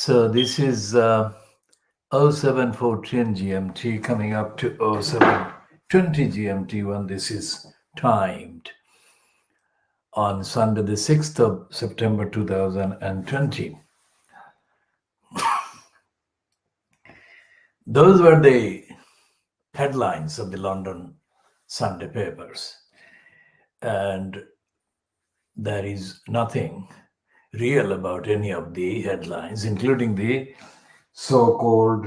So this is 0714 GMT coming up to 0720 GMT when this is timed on Sunday, the 6th of September 2020. Those were the headlines of the London Sunday papers. And there is nothing real about any of the headlines, including the so-called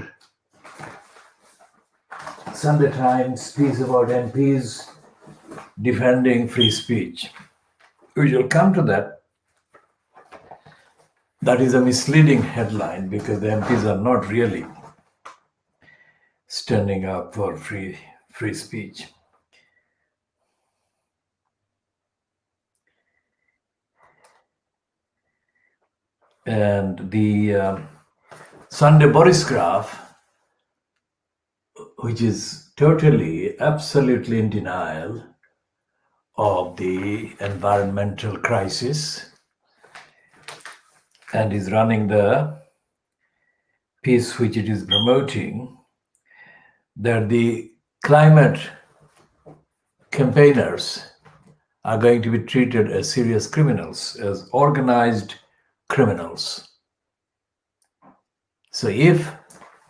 Sunday Times piece about MPs defending free speech. We shall come to that. That is a misleading headline because the MPs are not really standing up for free speech. And the Sunday Boris graph, which is totally, absolutely in denial of the environmental crisis and is running the piece which it is promoting, that the climate campaigners are going to be treated as serious criminals, as organized criminals. So if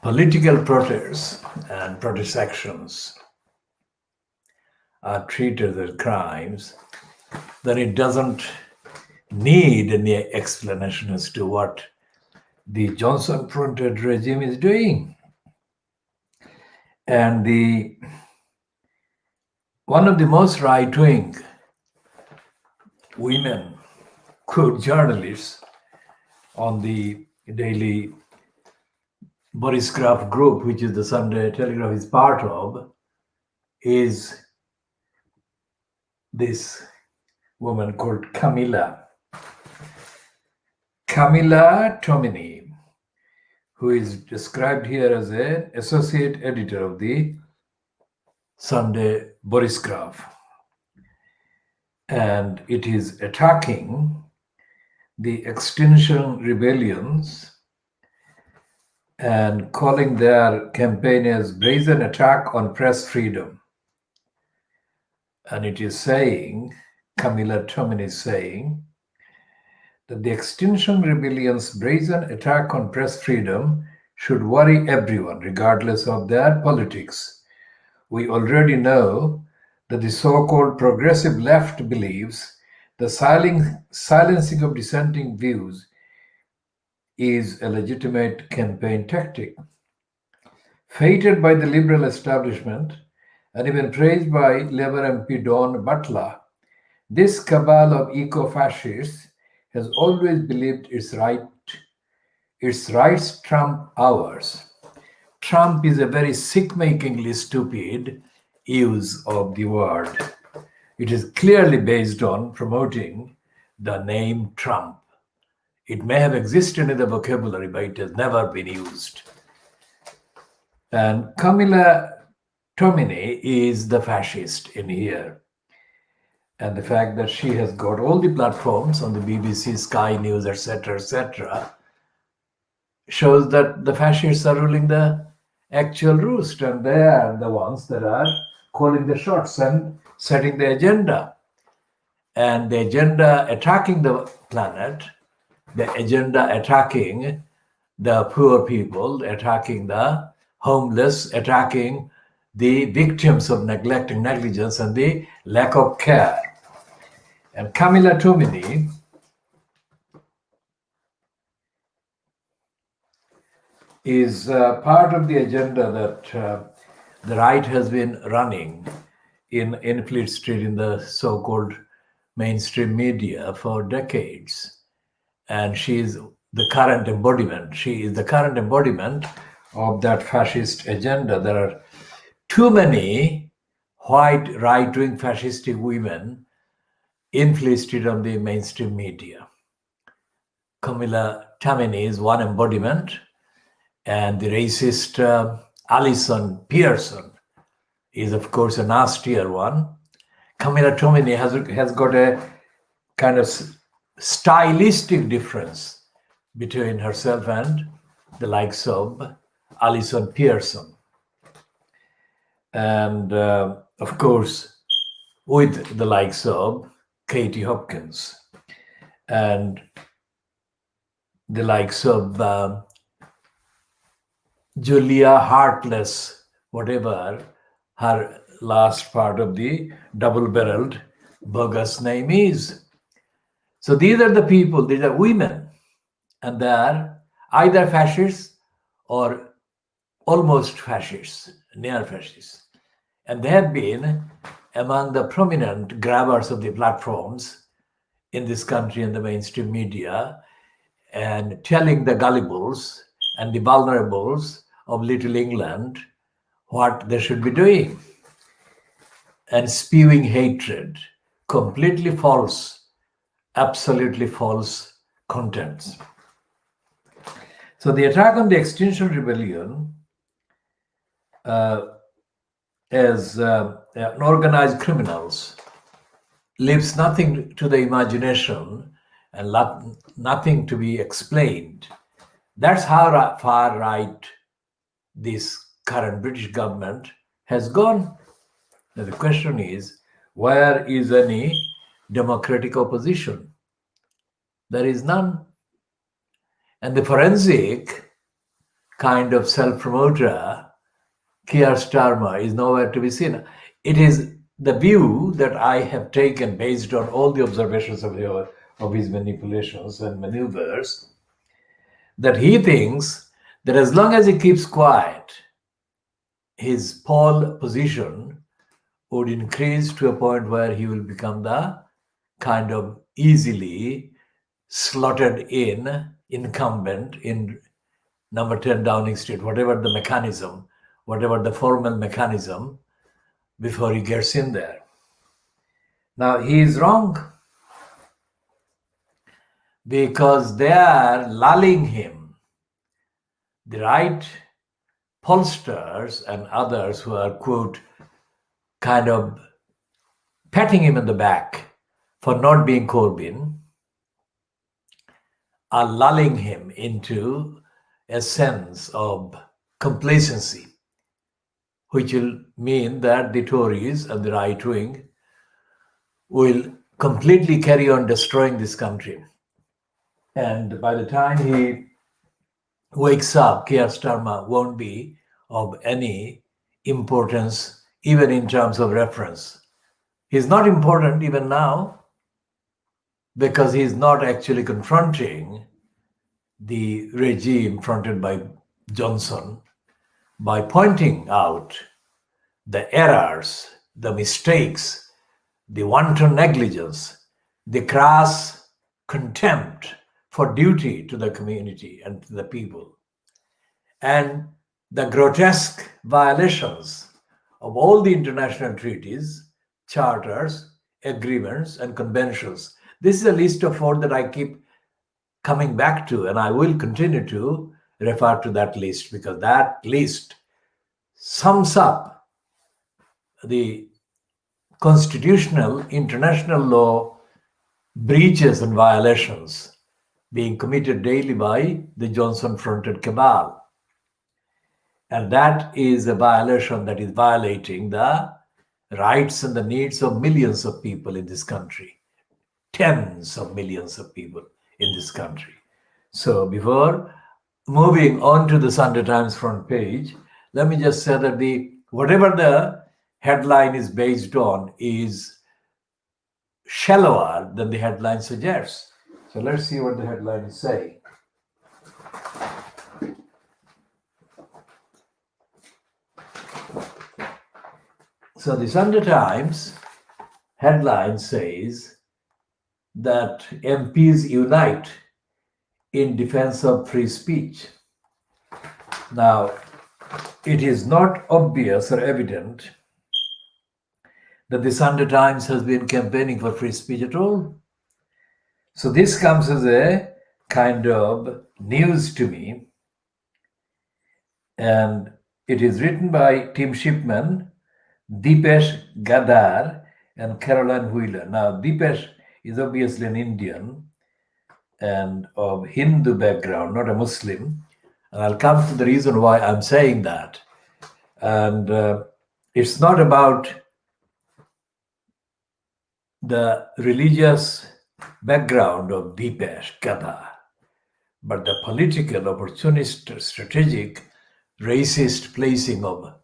political protests and protest actions are treated as crimes, then it doesn't need any explanation as to what the Johnson-fronted regime is doing. And one of the most right-wing women journalists on the daily Boris Graph group, which is the Sunday Telegraph is part of, is this woman called Camilla Tomini, who is described here as an associate editor of the Sunday Boris Graph. And it is attacking the Extinction Rebellions and calling their campaign as brazen attack on press freedom. And it is saying, Camilla Tomini is saying, that the Extinction Rebellion's brazen attack on press freedom should worry everyone, regardless of their politics. We already know that the so-called progressive left believes the silencing of dissenting views is a legitimate campaign tactic. Feted by the liberal establishment and even praised by Labour MP Dawn Butler, this cabal of eco-fascists has always believed its rights trump ours. Trump is a very sick-makingly stupid use of the word. It is clearly based on promoting the name Trump. It may have existed in the vocabulary, but it has never been used. And Camilla Tomini is the fascist in here. And the fact that she has got all the platforms on the BBC, Sky News, etc., shows that the fascists are ruling the actual roost, and they are the ones that are calling the shots and setting the agenda. And the agenda attacking the planet, the agenda attacking the poor people, attacking the homeless, attacking the victims of neglect and negligence and the lack of care. And Camilla Tomini is part of the agenda that the right has been running in Fleet Street in the so-called mainstream media for decades. And she is the current embodiment. She is the current embodiment of that fascist agenda. There are too many white right-wing fascistic women in Fleet Street on the mainstream media. Camilla Tomini is one embodiment, and the racist Alison Pearson is, of course, a nastier one. Camilla Tomini has got a kind of stylistic difference between herself and the likes of Alison Pearson. And of course, with the likes of Katie Hopkins and the likes of Julia Heartless, whatever her last part of the double-barreled bogus name is. So these are the people, these are women, and they are either fascists or almost fascists, near fascists. And they have been among the prominent grabbers of the platforms in this country and the mainstream media, and telling the gullibles and the vulnerables of Little England what they should be doing, and spewing hatred, completely false, absolutely false contents. So the attack on the Extinction Rebellion as organized criminals leaves nothing to the imagination and nothing to be explained. That's how far right this current British government has gone. Now the question is, where is any democratic opposition? There is none. And the forensic kind of self-promoter, Keir Starmer, is nowhere to be seen. It is the view that I have taken based on all the observations of his manipulations and maneuvers, that he thinks that as long as he keeps quiet, his pole position would increase to a point where he will become the kind of easily slotted in incumbent in number 10 Downing Street, whatever the mechanism, whatever the formal mechanism, before he gets in there. Now, he is wrong, because they are lulling him. The right pollsters and others who are, quote, kind of patting him in the back for not being Corbyn, are lulling him into a sense of complacency, which will mean that the Tories and the right wing will completely carry on destroying this country. And by the time he wakes up, Keir Starmer won't be of any importance, even in terms of reference. He's not important even now, because he's not actually confronting the regime fronted by Johnson by pointing out the errors, the mistakes, the wanton negligence, the crass contempt for duty to the community and to the people, and the grotesque violations of all the international treaties, charters, agreements, and conventions. This is a list of 4 that I keep coming back to, and I will continue to refer to that list, because that list sums up the constitutional international law breaches and violations being committed daily by the Johnson-fronted cabal. And that is a violation that is violating the rights and the needs of millions of people in this country, tens of millions of people in this country. So before moving on to the Sunday Times front page, let me just say that whatever the headline is based on is shallower than the headline suggests. So let's see what the headline is saying. So the Sunday Times headline says that MPs unite in defense of free speech. Now, it is not obvious or evident that the Sunday Times has been campaigning for free speech at all. So this comes as a kind of news to me, and it is written by Tim Shipman, Deepesh Gadar, and Caroline Wheeler. Now, Deepesh is obviously an Indian and of Hindu background, not a Muslim. And I'll come to the reason why I'm saying that. And it's not about the religious background of Dipesh Katha, but the political, opportunist, strategic, racist placing of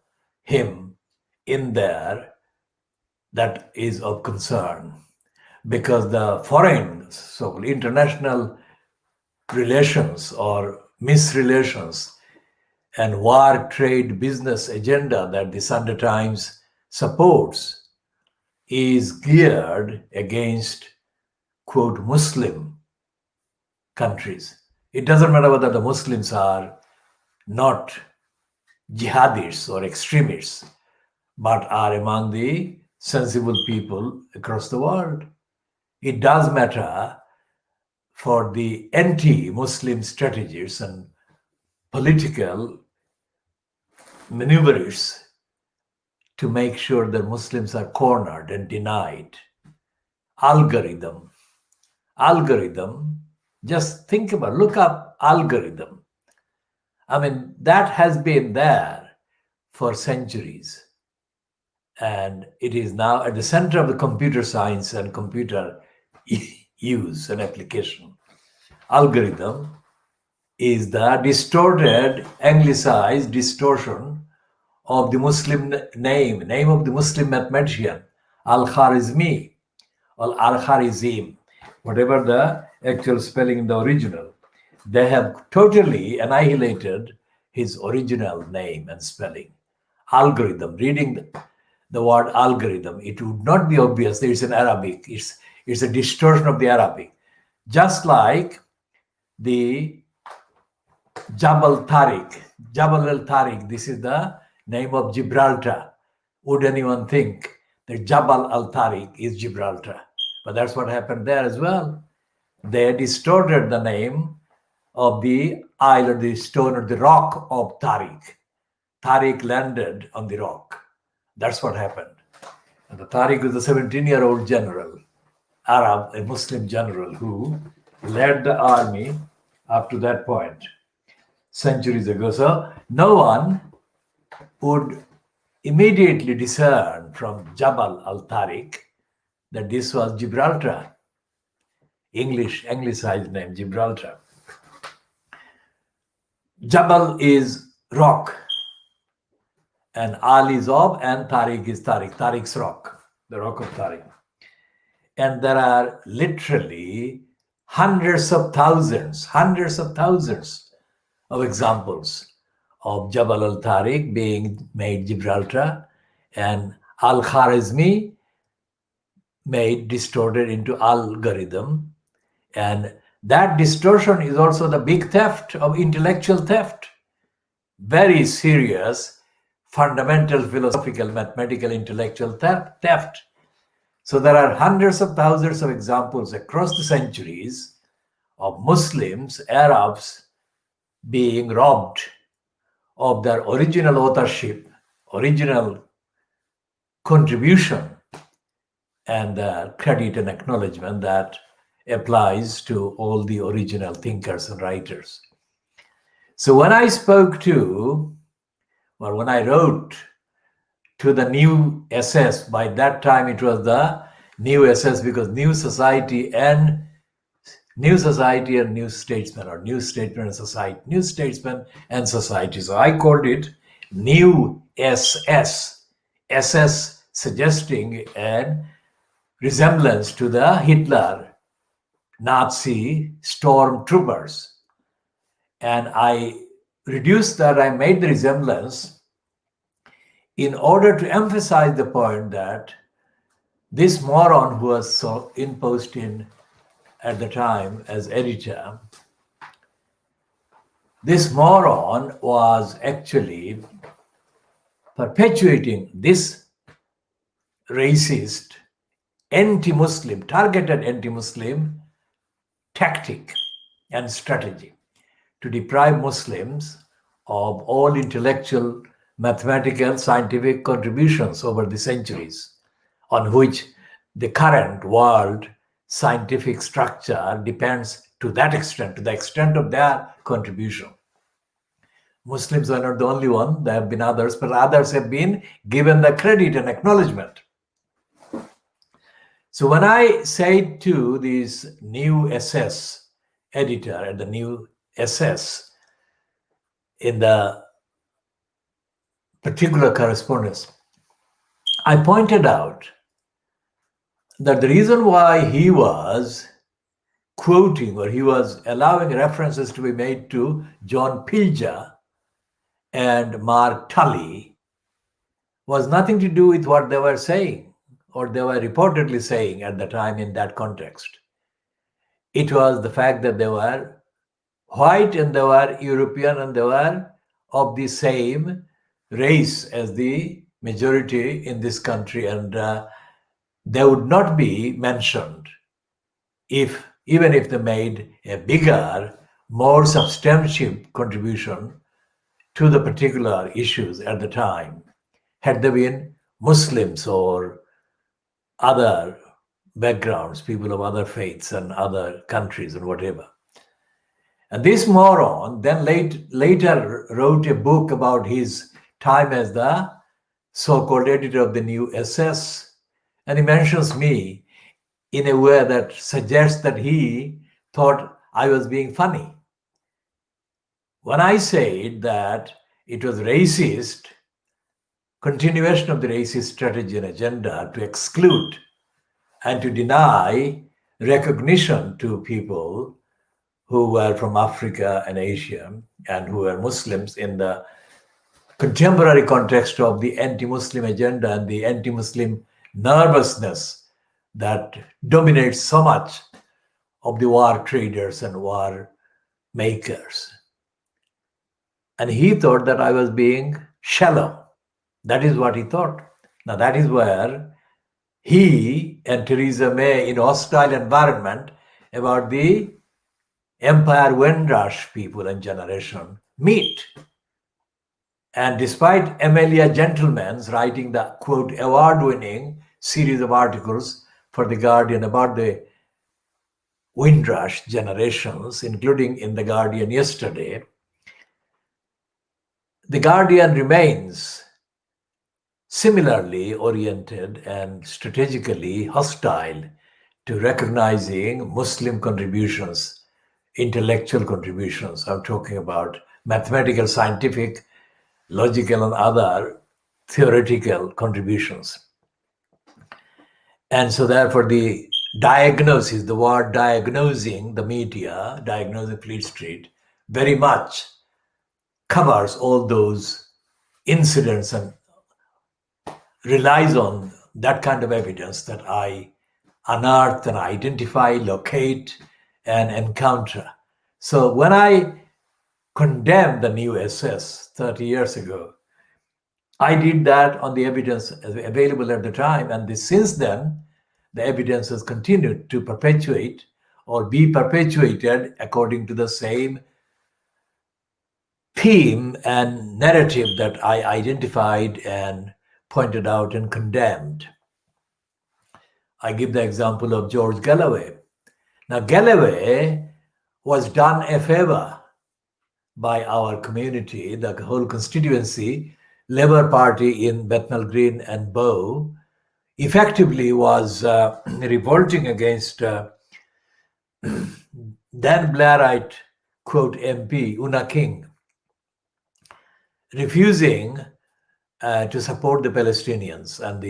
him in there that is of concern. Because the foreign, so-called international relations or misrelations and war, trade, business agenda that the Sunday Times supports is geared against, quote, Muslim countries. It doesn't matter whether the Muslims are not jihadists or extremists, but are among the sensible people across the world. It does matter for the anti-Muslim strategies and political maneuvers to make sure that Muslims are cornered and denied. Algorithm, just think about, look up algorithm. I mean, that has been there for centuries. And it is now at the center of the computer science and computer use and application. Algorithm is the distorted, anglicized distortion of the Muslim name of the Muslim mathematician, Al-Khwarizmi, or Al-Khwarizm, whatever the actual spelling in the original. They have totally annihilated his original name and spelling. Algorithm, reading the word algorithm, it would not be obvious that it's in Arabic. It's a distortion of the Arabic. Just like the Jabal al-Tariq, this is the name of Gibraltar. Would anyone think that Jabal al-Tariq is Gibraltar? But that's what happened there as well. They distorted the name of the isle or the stone or the rock of Tariq. Tariq landed on the rock. That's what happened. And the Tariq was a 17-year-old general, Arab, a Muslim general who led the army up to that point centuries ago. So no one would immediately discern from Jabal al-Tariq that this was Gibraltar, anglicized name, Gibraltar. Jabal is rock, and Al is of, and Tariq is Tariq. Tariq's rock, the rock of Tariq. And there are literally hundreds of thousands of examples of Jabal al-Tariq being made Gibraltar, and Al-Khwarizmi made distorted into algorithm. And that distortion is also the big theft of intellectual theft. Very serious, fundamental, philosophical, mathematical, intellectual theft. So there are hundreds of thousands of examples across the centuries of Muslims, Arabs being robbed of their original authorship, original contribution, and credit and acknowledgement that applies to all the original thinkers and writers. So when I wrote to the New SS, by that time it was the New SS, because New Society and New Statesman, or New Statesman and Society, New Statesman and Society. So I called it New SS, SS suggesting a resemblance to the Hitler Nazi stormtroopers. And I reduced that, I made the resemblance in order to emphasize the point that this moron who was so imposed in at the time as editor, this moron was actually perpetuating this racist, anti-Muslim, targeted anti-Muslim tactic and strategy to deprive Muslims of all intellectual, mathematical, scientific contributions over the centuries, on which the current world scientific structure depends to that extent, to the extent of their contribution. Muslims are not the only one. There have been others, but others have been given the credit and acknowledgement. So when I said to this new SS editor at the new SS in the particular correspondence, I pointed out that the reason why he was quoting or he was allowing references to be made to John Pilger and Mark Tully was nothing to do with what they were saying or they were reportedly saying at the time in that context. It was the fact that they were white and they were European and they were of the same race as the majority in this country, and they would not be mentioned even if they made a bigger, more substantial contribution to the particular issues at the time, had they been Muslims or other backgrounds, people of other faiths and other countries and whatever. And this moron then later wrote a book about his time as the so-called editor of the new SS, and he mentions me in a way that suggests that he thought I was being funny. When I said that it was racist, continuation of the racist strategy and agenda to exclude and to deny recognition to people who were from Africa and Asia and who were Muslims in the contemporary context of the anti-Muslim agenda and the anti-Muslim nervousness that dominates so much of the war traders and war makers. And he thought that I was being shallow. That is what he thought. Now that is where he and Theresa May in a hostile environment about the Empire Windrush people and generation meet. And despite Amelia Gentleman's writing the, quote, award-winning series of articles for The Guardian about the Windrush generations, including in The Guardian yesterday, The Guardian remains similarly oriented and strategically hostile to recognizing Muslim contributions, intellectual contributions. I'm talking about mathematical, scientific, logical, and other theoretical contributions. And so therefore the diagnosis, the word diagnosing, the media, diagnosing Fleet Street, very much covers all those incidents and relies on that kind of evidence that I unearth and identify, locate, and encounter. So when I condemned the new SS 30 years ago, I did that on the evidence available at the time, and since then, the evidence has continued to perpetuate or be perpetuated according to the same theme and narrative that I identified and pointed out and condemned. I give the example of George Galloway. Now, Galloway was done a favor by our community, the whole constituency. Labour Party in Bethnal Green and Bow effectively was revolting against then Blairite, quote, MP Una King, refusing to support the Palestinians and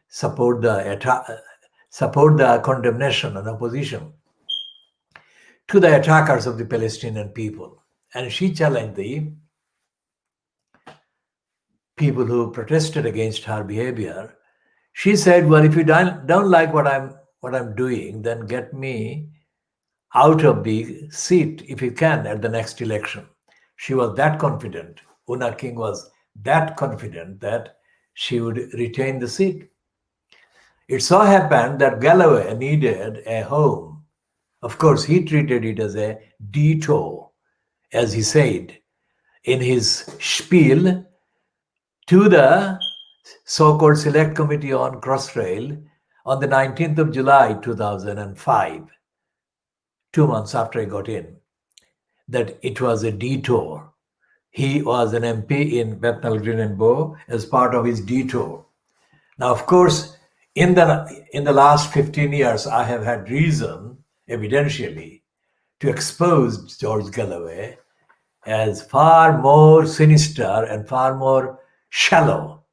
support the condemnation and opposition to the attackers of the Palestinian people. And she challenged the people who protested against her behavior. She said, well, if you don't like what I'm doing, then get me out of the seat if you can at the next election. She was that confident. Una King was that confident that she would retain the seat. It so happened that Galloway needed a home. Of course, he treated it as a detour, as he said in his spiel to the so-called Select Committee on Crossrail on the 19th of July, 2005, 2 months after I got in, that it was a detour he was an MP in Bethnal Green and Bow as part of his detour. Now, of course, in the last 15 years, I have had reason, evidentially, to expose George Galloway as far more sinister and far more shallow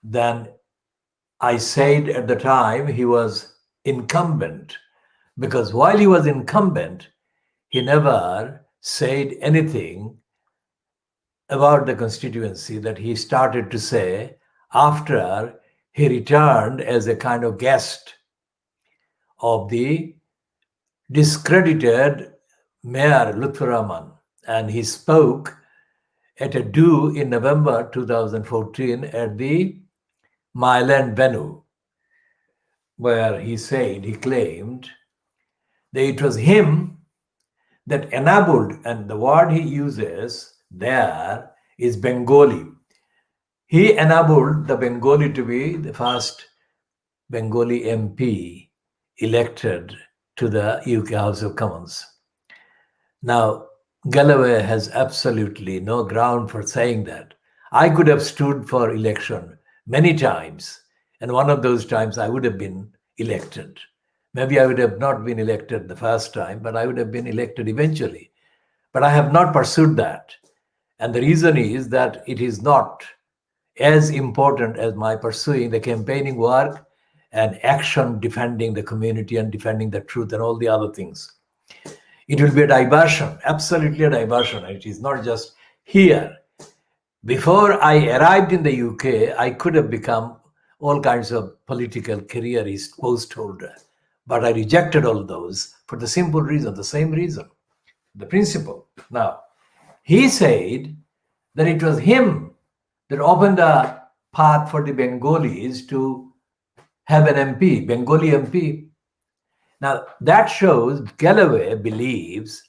than I said at the time he was incumbent. Because while he was incumbent, he never said anything about the constituency that he started to say after he returned as a kind of guest of the discredited Mayor Lutfur Rahman. And he spoke at a do in November 2014 at the Myland venue, where he claimed that it was him that enabled, and the word he uses there is Bengali. He enabled the Bengali to be the first Bengali MP elected to the UK House of Commons. Now, Galloway has absolutely no ground for saying that. I could have stood for election many times, and one of those times I would have been elected. Maybe I would have not been elected the first time, but I would have been elected eventually. But I have not pursued that. And the reason is that it is not as important as my pursuing the campaigning work and action defending the community and defending the truth and all the other things. It will be a diversion, absolutely a diversion. It is not just here. Before I arrived in the UK, I could have become all kinds of political careerist, post holder. But I rejected all those for the simple reason, the same reason, the principle. Now, he said that it was him that opened the path for the Bengalis to have an MP, Bengali MP. Now, that shows Galloway believes,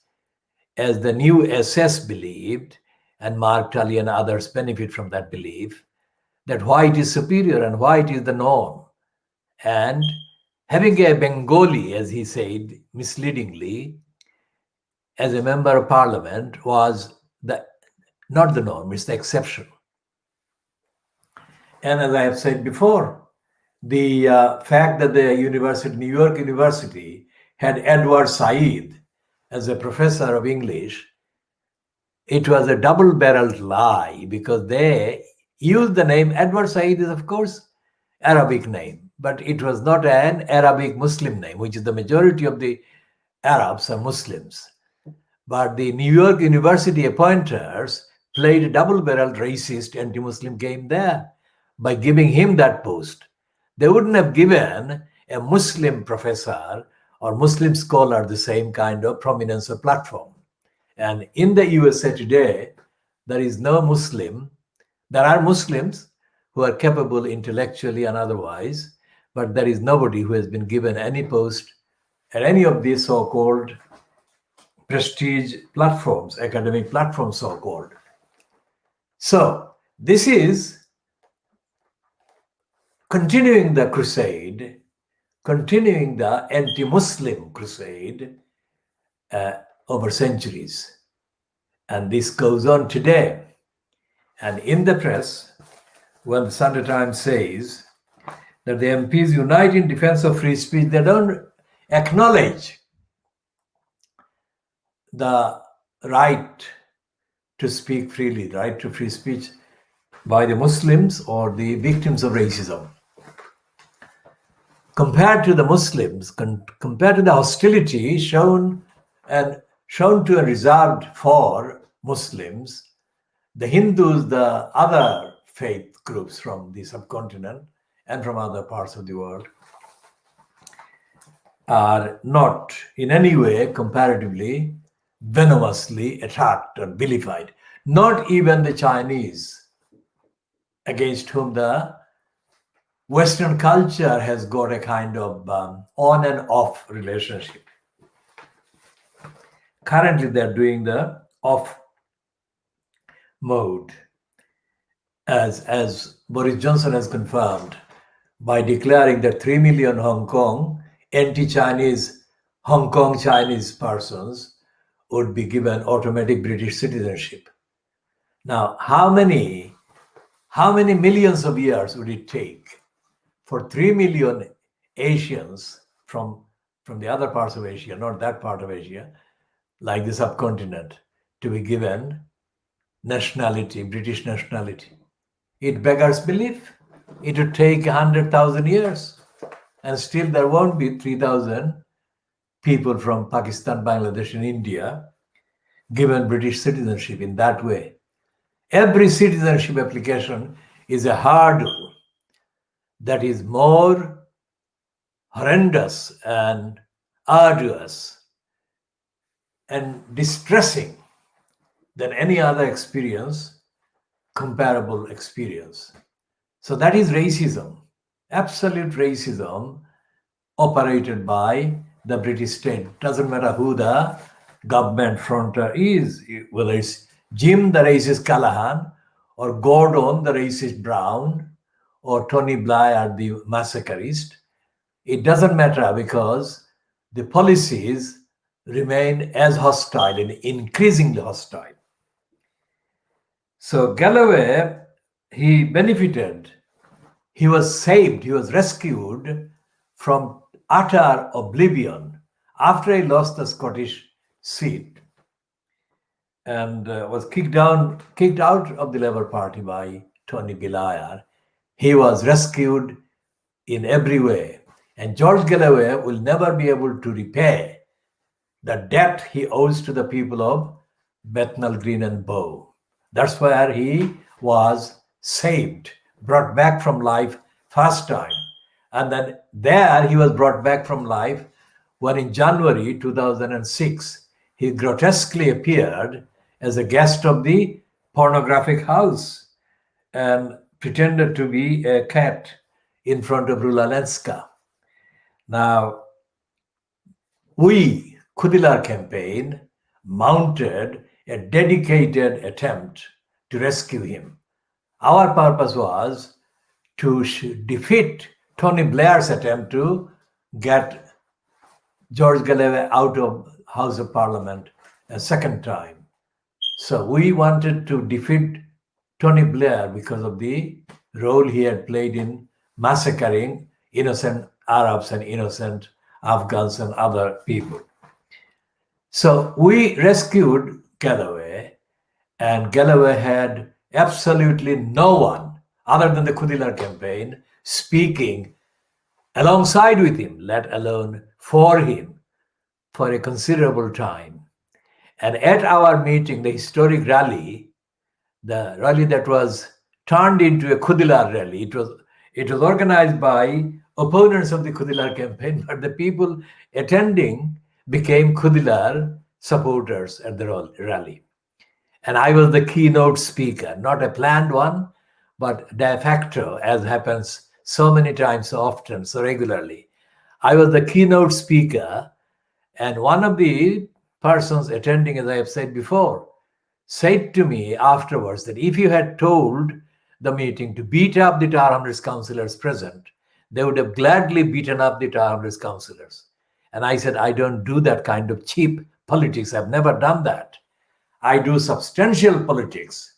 as the new SS believed, and Mark Tully and others benefit from that belief, that white is superior and white is the norm. And having a Bengali, as he said misleadingly, as a member of parliament was not the norm, it's the exception. And as I have said before, the fact that the New York University had Edward Said as a professor of English, it was a double-barreled lie because they used the name. Edward Said is, of course, Arabic name, but it was not an Arabic Muslim name, which is the majority of the Arabs are Muslims. But the New York University appointers played a double-barreled racist anti-Muslim game there by giving him that post. They wouldn't have given a Muslim professor or Muslim scholar the same kind of prominence or platform. And in the USA today, there is no Muslim. There are Muslims who are capable intellectually and otherwise, but there is nobody who has been given any post at any of these so-called prestige platforms, academic platforms so-called. So this is continuing the crusade, continuing the anti-Muslim crusade over centuries. And this goes on today. And in the press, when the Sunday Times says that the MPs unite in defense of free speech, they don't acknowledge the right to speak freely, the right to free speech by the Muslims or the victims of racism. Compared to the Muslims, compared to the hostility shown to and reserved for Muslims, the Hindus, the other faith groups from the subcontinent and from other parts of the world are not in any way comparatively venomously attacked or vilified. Not even the Chinese, against whom the Western culture has got a kind of on and off relationship. Currently, they're doing the off mode, as Boris Johnson has confirmed by declaring that 3 million Hong Kong anti-Chinese Hong Kong Chinese persons would be given automatic British citizenship. Now, how many millions of years would it take for 3 million Asians from the other parts of Asia, not that part of Asia, like the subcontinent, to be given nationality, British nationality? It beggars belief. It would take 100,000 years, and still there won't be 3,000 people from Pakistan, Bangladesh, and India given British citizenship in that way. Every citizenship application is a hurdle that is more horrendous and arduous and distressing than any other experience, comparable experience. So that is racism, absolute racism operated by the British state. Doesn't matter who the government fronter is, whether it's Jim, the racist Callahan, or Gordon, the racist Brown, or Tony Blair, the massacreist. It doesn't matter because the policies remain as hostile and increasingly hostile. So Galloway, he benefited, he was saved, he was rescued from utter oblivion after he lost the Scottish seat and was kicked out of the Labour Party by Tony Blair. He was rescued in every way. And George Galloway will never be able to repay the debt he owes to the people of Bethnal Green and Bow. That's where he was saved, brought back from life first time. And then there he was brought back from life when in January 2006, he grotesquely appeared as a guest of the pornographic house and pretended to be a cat in front of Rula Lenska. Now, we, Khoodeelaar campaign, mounted a dedicated attempt to rescue him. Our purpose was to defeat Tony Blair's attempt to get George Galloway out of House of Parliament a second time. So we wanted to defeat Tony Blair because of the role he had played in massacring innocent Arabs and innocent Afghans and other people. So we rescued Galloway, and Galloway had absolutely no one other than the Khoodeelaar campaign speaking alongside with him, let alone for him, for a considerable time. And at our meeting, the historic rally, the rally that was turned into a Khoodeelaar rally, it was organized by opponents of the Khoodeelaar campaign, but the people attending became Khoodeelaar supporters at the rally. And I was the keynote speaker, not a planned one, but de facto, as happens so many times, so often, so regularly. I was the keynote speaker, and one of the persons attending, as I have said before, said to me afterwards that if you had told the meeting to beat up the Tower Hamlets councillors present, they would have gladly beaten up the Tower Hamlets councillors. And I said, I don't do that kind of cheap politics. I've never done that. I do substantial politics,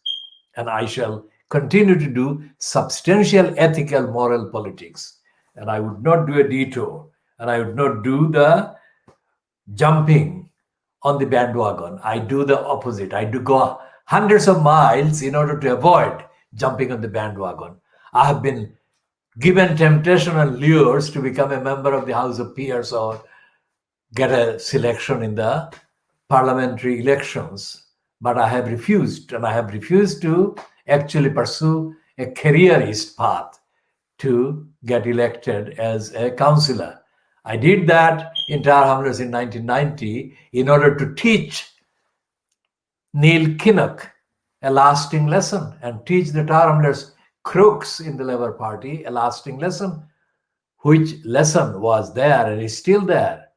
and I shall continue to do substantial ethical, moral politics. And I would not do a detour, and I would not do the jumping on the bandwagon. I do the opposite. I do go hundreds of miles in order to avoid jumping on the bandwagon. I have been given temptation and lures to become a member of the House of Peers or get a selection in the parliamentary elections, but I have refused, and I have refused to actually pursue a careerist path to get elected as a councillor. I did that in Tower Hamlets in 1990 in order to teach Neil Kinnock a lasting lesson and teach the Tower Hamlets crooks in the Labour Party a lasting lesson, which lesson was there and is still there.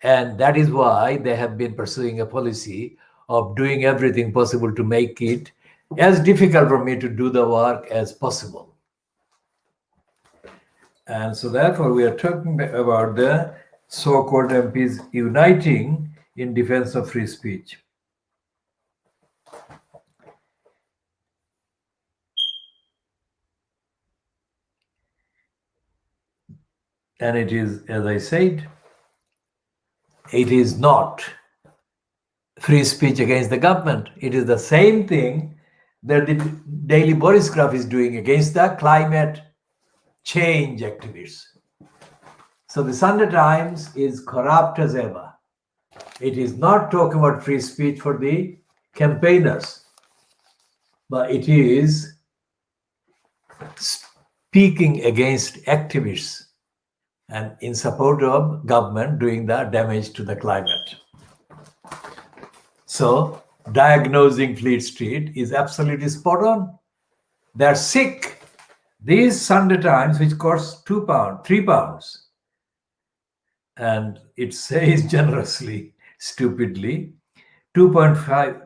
And that is why they have been pursuing a policy of doing everything possible to make it as difficult for me to do the work as possible. And so therefore we are talking about the so-called MPs uniting in defense of free speech. And it is, as I said, it is not free speech against the government. It is the same thing that the Daily Boris Graph is doing against the climate change activists. So the Sunday Times is corrupt as ever. It is not talking about free speech for the campaigners, but it is speaking against activists and in support of government doing the damage to the climate. So diagnosing Fleet Street is absolutely spot on. They're sick. These Sunday Times, which costs £2, £3, and it says generously, stupidly, 2.5,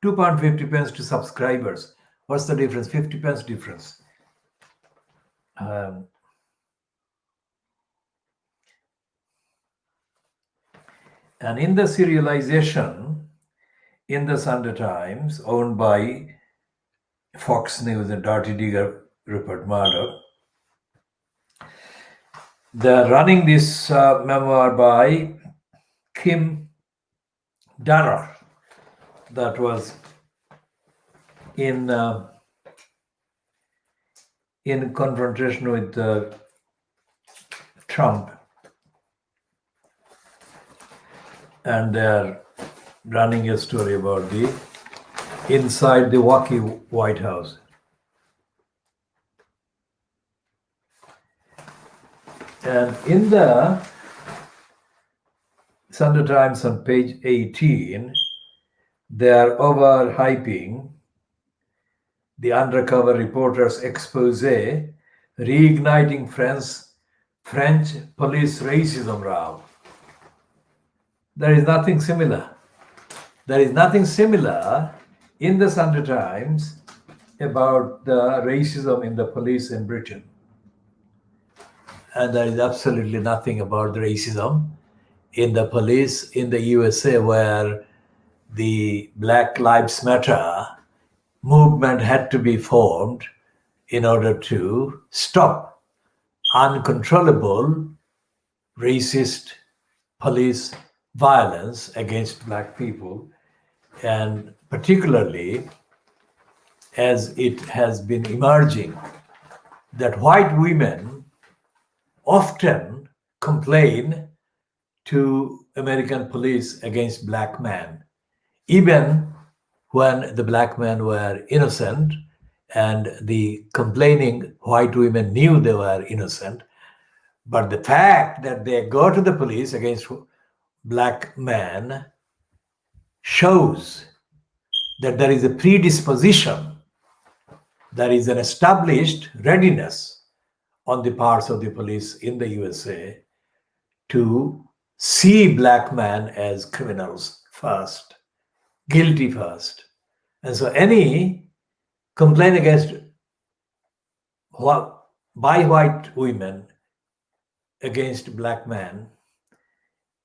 £2.50 to subscribers. What's the difference? 50 pence difference. And in the serialization, in the Sunday Times, owned by Fox News and Dirty Digger Rupert Murdoch, they're running this memoir by Kim Danner that was in confrontation with Trump, and they're running a story about the inside the wacky White House. And in the Sunday Times on page 18, they are overhyping the undercover reporter's expose, reigniting French police racism row. There is nothing similar. There is nothing similar in the Sunday Times about the racism in the police in Britain. And there is absolutely nothing about the racism in the police in the USA, where the Black Lives Matter movement had to be formed in order to stop uncontrollable racist police violence against Black people, and particularly as it has been emerging that white women often complain to American police against Black men, even when the Black men were innocent and the complaining white women knew they were innocent. But the fact that they go to the police against Black men shows that there is a predisposition, there is an established readiness on the parts of the police in the USA to see Black men as criminals first, guilty first. And so any complaint against by white women against Black men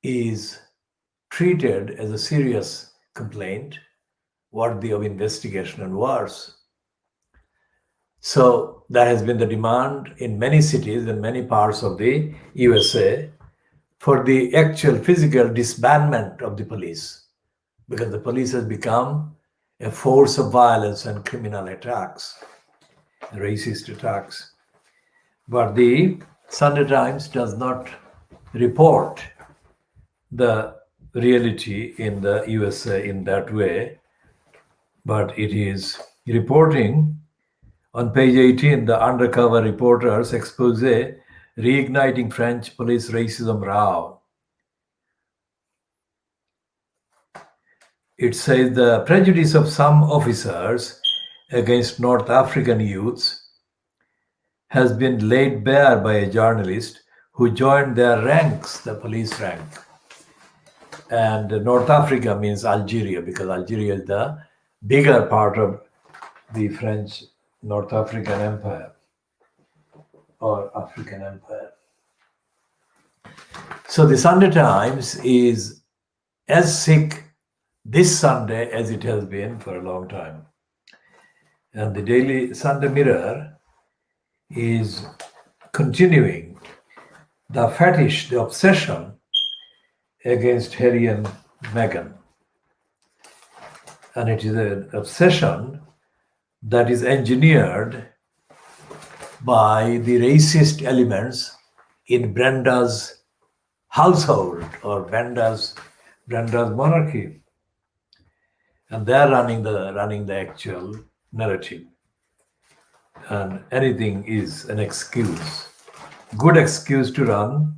is treated as a serious complaint, worthy of investigation and worse. So that has been the demand in many cities and many parts of the USA for the actual physical disbandment of the police, because the police has become a force of violence and criminal attacks, racist attacks. But the Sunday Times does not report the reality in the USA in that way, but it is reporting on page 18, the undercover reporter's expose, reigniting French police racism row. It says the prejudice of some officers against North African youths has been laid bare by a journalist who joined their ranks, the police rank. And North Africa means Algeria, because Algeria is the bigger part of the French North African Empire or African Empire. So the Sunday Times is as sick this Sunday as it has been for a long time. And the Daily Sunday Mirror is continuing the fetish, the obsession against Harry and Meghan. And it is an obsession that is engineered by the racist elements in Brenda's household or Brenda's monarchy. And they're running the actual narrative. And anything is an excuse, good excuse to run.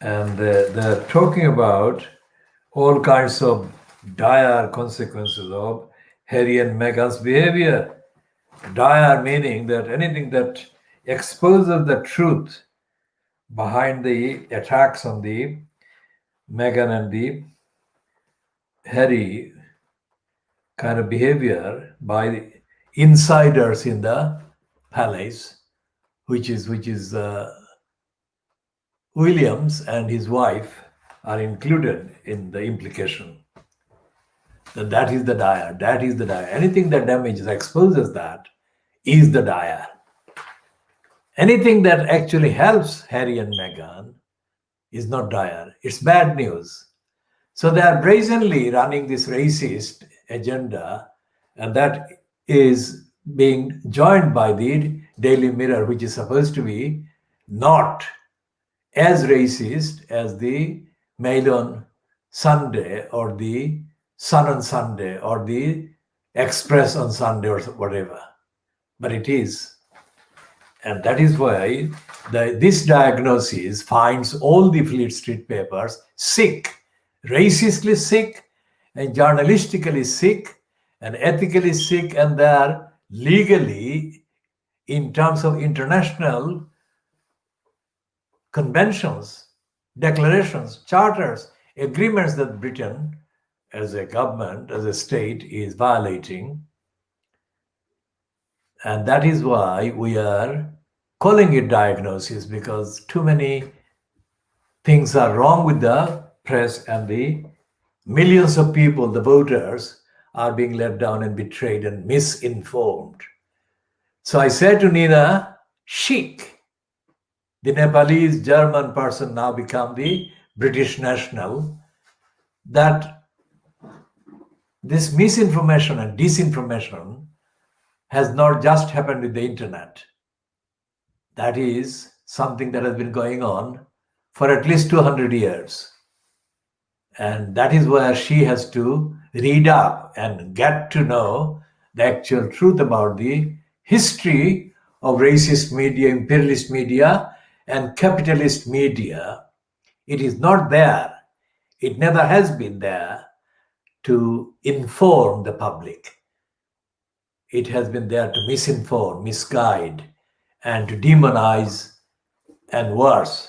And they're talking about all kinds of dire consequences of Harry and Meghan's behavior. Dire meaning that anything that exposes the truth behind the attacks on the Meghan and the Harry kind of behavior by the insiders in the palace, which is Williams and his wife are included in the implication. That is the dire. That is the dire. Anything that damages, exposes that is the dire. Anything that actually helps Harry and Meghan is not dire. It's bad news. So they are brazenly running this racist agenda, and that is being joined by the Daily Mirror, which is supposed to be not as racist as the Mail on Sunday or the Sun on Sunday or the Express on Sunday or whatever. But it is. And that is why this diagnosis finds all the Fleet Street papers sick, racistly sick, and journalistically sick, and ethically sick, and they are legally, in terms of international conventions, declarations, charters, agreements that Britain as a government, as a state, is violating. And that is why we are calling it diagnosis, because too many things are wrong with the press, and the millions of people, the voters, are being let down and betrayed and misinformed. So I said to Nina, chic. The Nepalese German person now become the British national, that this misinformation and disinformation has not just happened with the internet. That is something that has been going on for at least 200 years. And that is where she has to read up and get to know the actual truth about the history of racist media, imperialist media, and capitalist media. It is not there. It never has been there to inform the public. It has been there to misinform, misguide, and to demonize, and worse,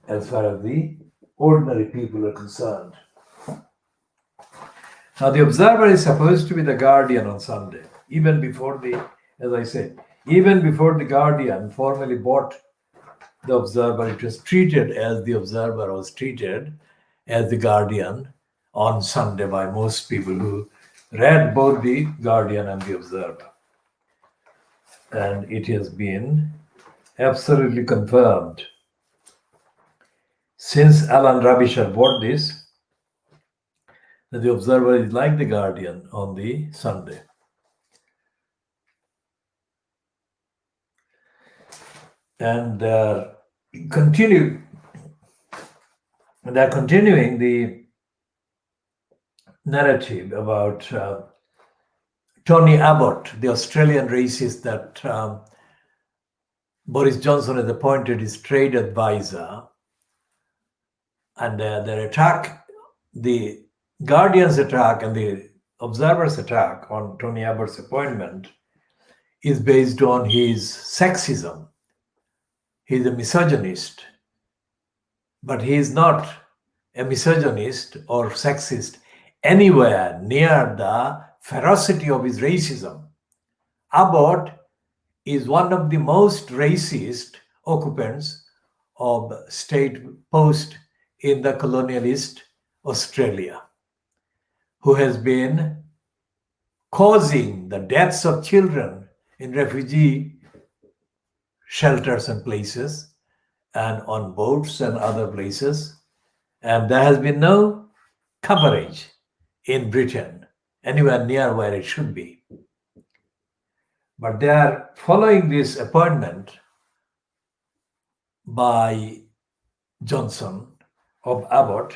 as far as the ordinary people are concerned. Now, the Observer is supposed to be the Guardian on Sunday, even before as I said, even before the Guardian formally bought the Observer, it was treated as the Observer was treated as the Guardian on Sunday by most people who read both the Guardian and the Observer. And it has been absolutely confirmed since Alan Rabisher bought this, that the Observer is like the Guardian on the Sunday. And they're continuing the narrative about Tony Abbott, the Australian racist that Boris Johnson has appointed his trade advisor. And their attack, the Guardian's attack and the Observer's attack on Tony Abbott's appointment is based on his sexism. He's a misogynist, but he is not a misogynist or sexist anywhere near the ferocity of his racism. Abbott is one of the most racist occupants of state post in the colonialist Australia, who has been causing the deaths of children in refugee shelters and places, and on boats and other places. And there has been no coverage in Britain, anywhere near where it should be. But they are following this appointment by Johnson of Abbott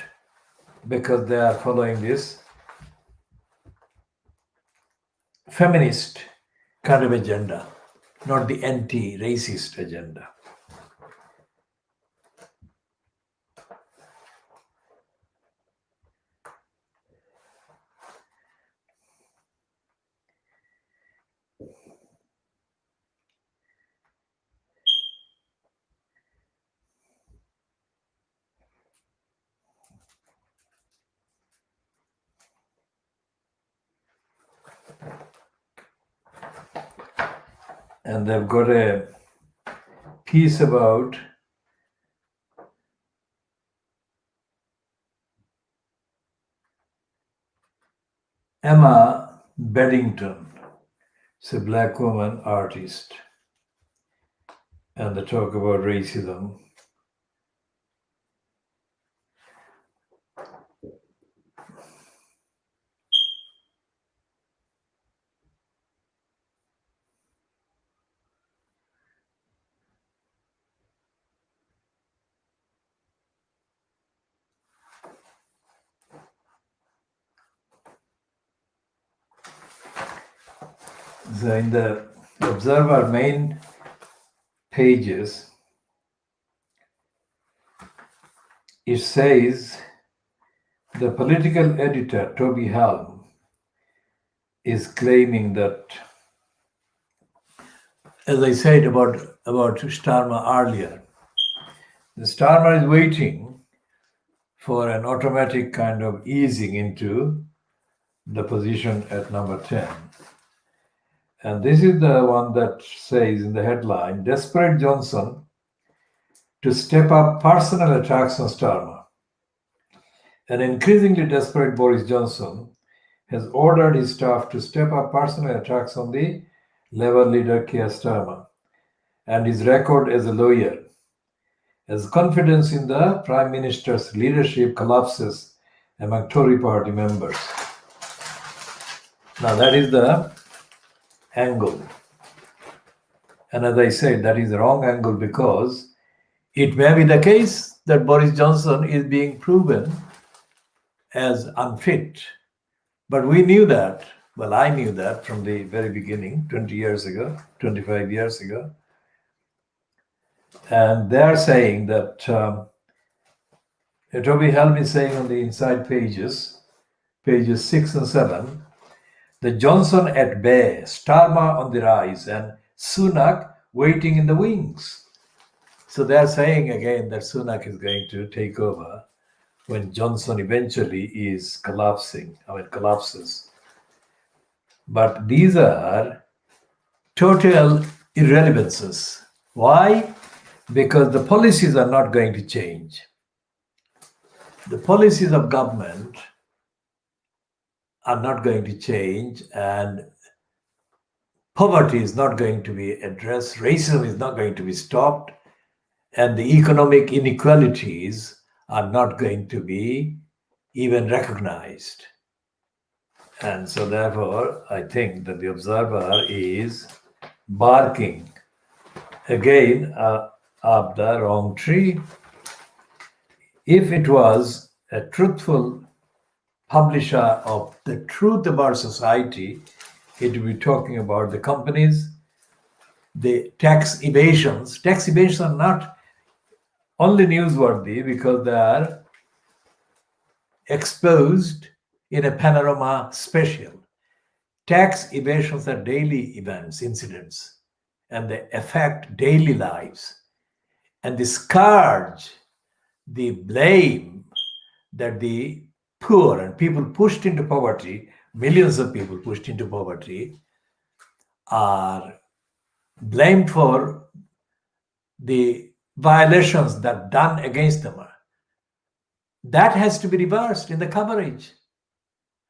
because they are following this feminist kind of agenda, not the anti-racist agenda. And they've got a piece about Emma Beddington. It's a black woman artist. And they talk about racism. So in the Observer main pages, it says the political editor, Toby Helm, is claiming that, as I said about Starmer earlier, the Starmer is waiting for an automatic kind of easing into the position at number 10. And this is the one that says in the headline, desperate Johnson to step up personal attacks on Starmer. An increasingly desperate Boris Johnson has ordered his staff to step up personal attacks on the Labour leader Keir Starmer and his record as a lawyer, as confidence in the Prime Minister's leadership collapses among Tory party members. Now that is the angle. And as I said, that is the wrong angle because it may be the case that Boris Johnson is being proven as unfit. But we knew that, well, I knew that from the very beginning, 20 years ago, 25 years ago. And they are saying that, Toby Helm is saying on the inside pages 6 and 7, the Johnson at bay, Starmer on the rise, and Sunak waiting in the wings. So they are saying again that Sunak is going to take over when Johnson eventually is collapses. But these are total irrelevances. Why? Because the policies are not going to change. The policies of government are not going to change, and poverty is not going to be addressed, racism is not going to be stopped, and the economic inequalities are not going to be even recognized. And so therefore, I think that the Observer is barking again up the wrong tree. If it was a truthful publisher of the truth about society, it will be talking about the companies, the tax evasions. Tax evasions are not only newsworthy because they are exposed in a panorama special. Tax evasions are daily events, incidents, and they affect daily lives. And the scourge, the blame that the poor and people pushed into poverty, millions of people pushed into poverty, are blamed for the violations that done against them. That has to be reversed in the coverage.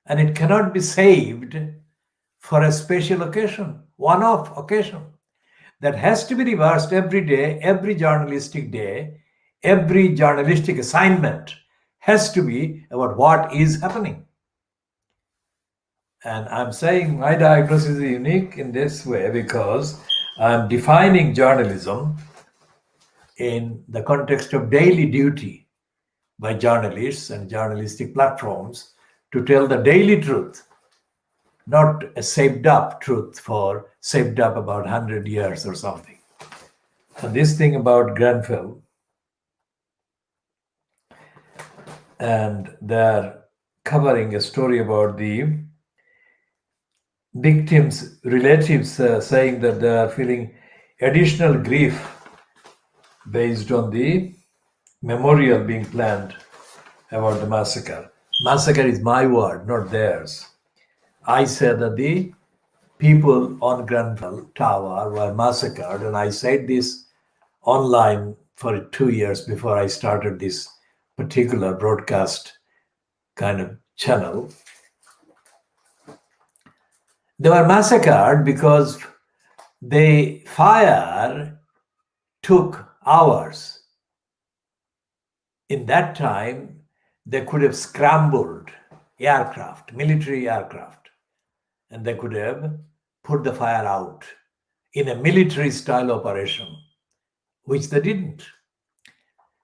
And it cannot be saved for a special occasion, one-off occasion. that has to be reversed every day, every journalistic day, every journalistic assignment has to be about what is happening. And I'm saying my diagnosis is unique in this way because I'm defining journalism in the context of daily duty by journalists and journalistic platforms to tell the daily truth, not a saved up truth for saved up about 100 years or something. And this thing about Grenfell, and they're covering a story about the victims' relatives saying that they are feeling additional grief based on the memorial being planned about the massacre. Massacre is my word, not theirs. I said that the people on Grenfell Tower were massacred, and I said this online for 2 years before I started this particular broadcast kind of channel. They were massacred because the fire took hours. In that time, they could have scrambled aircraft, military aircraft, and they could have put the fire out in a military style operation, which they didn't.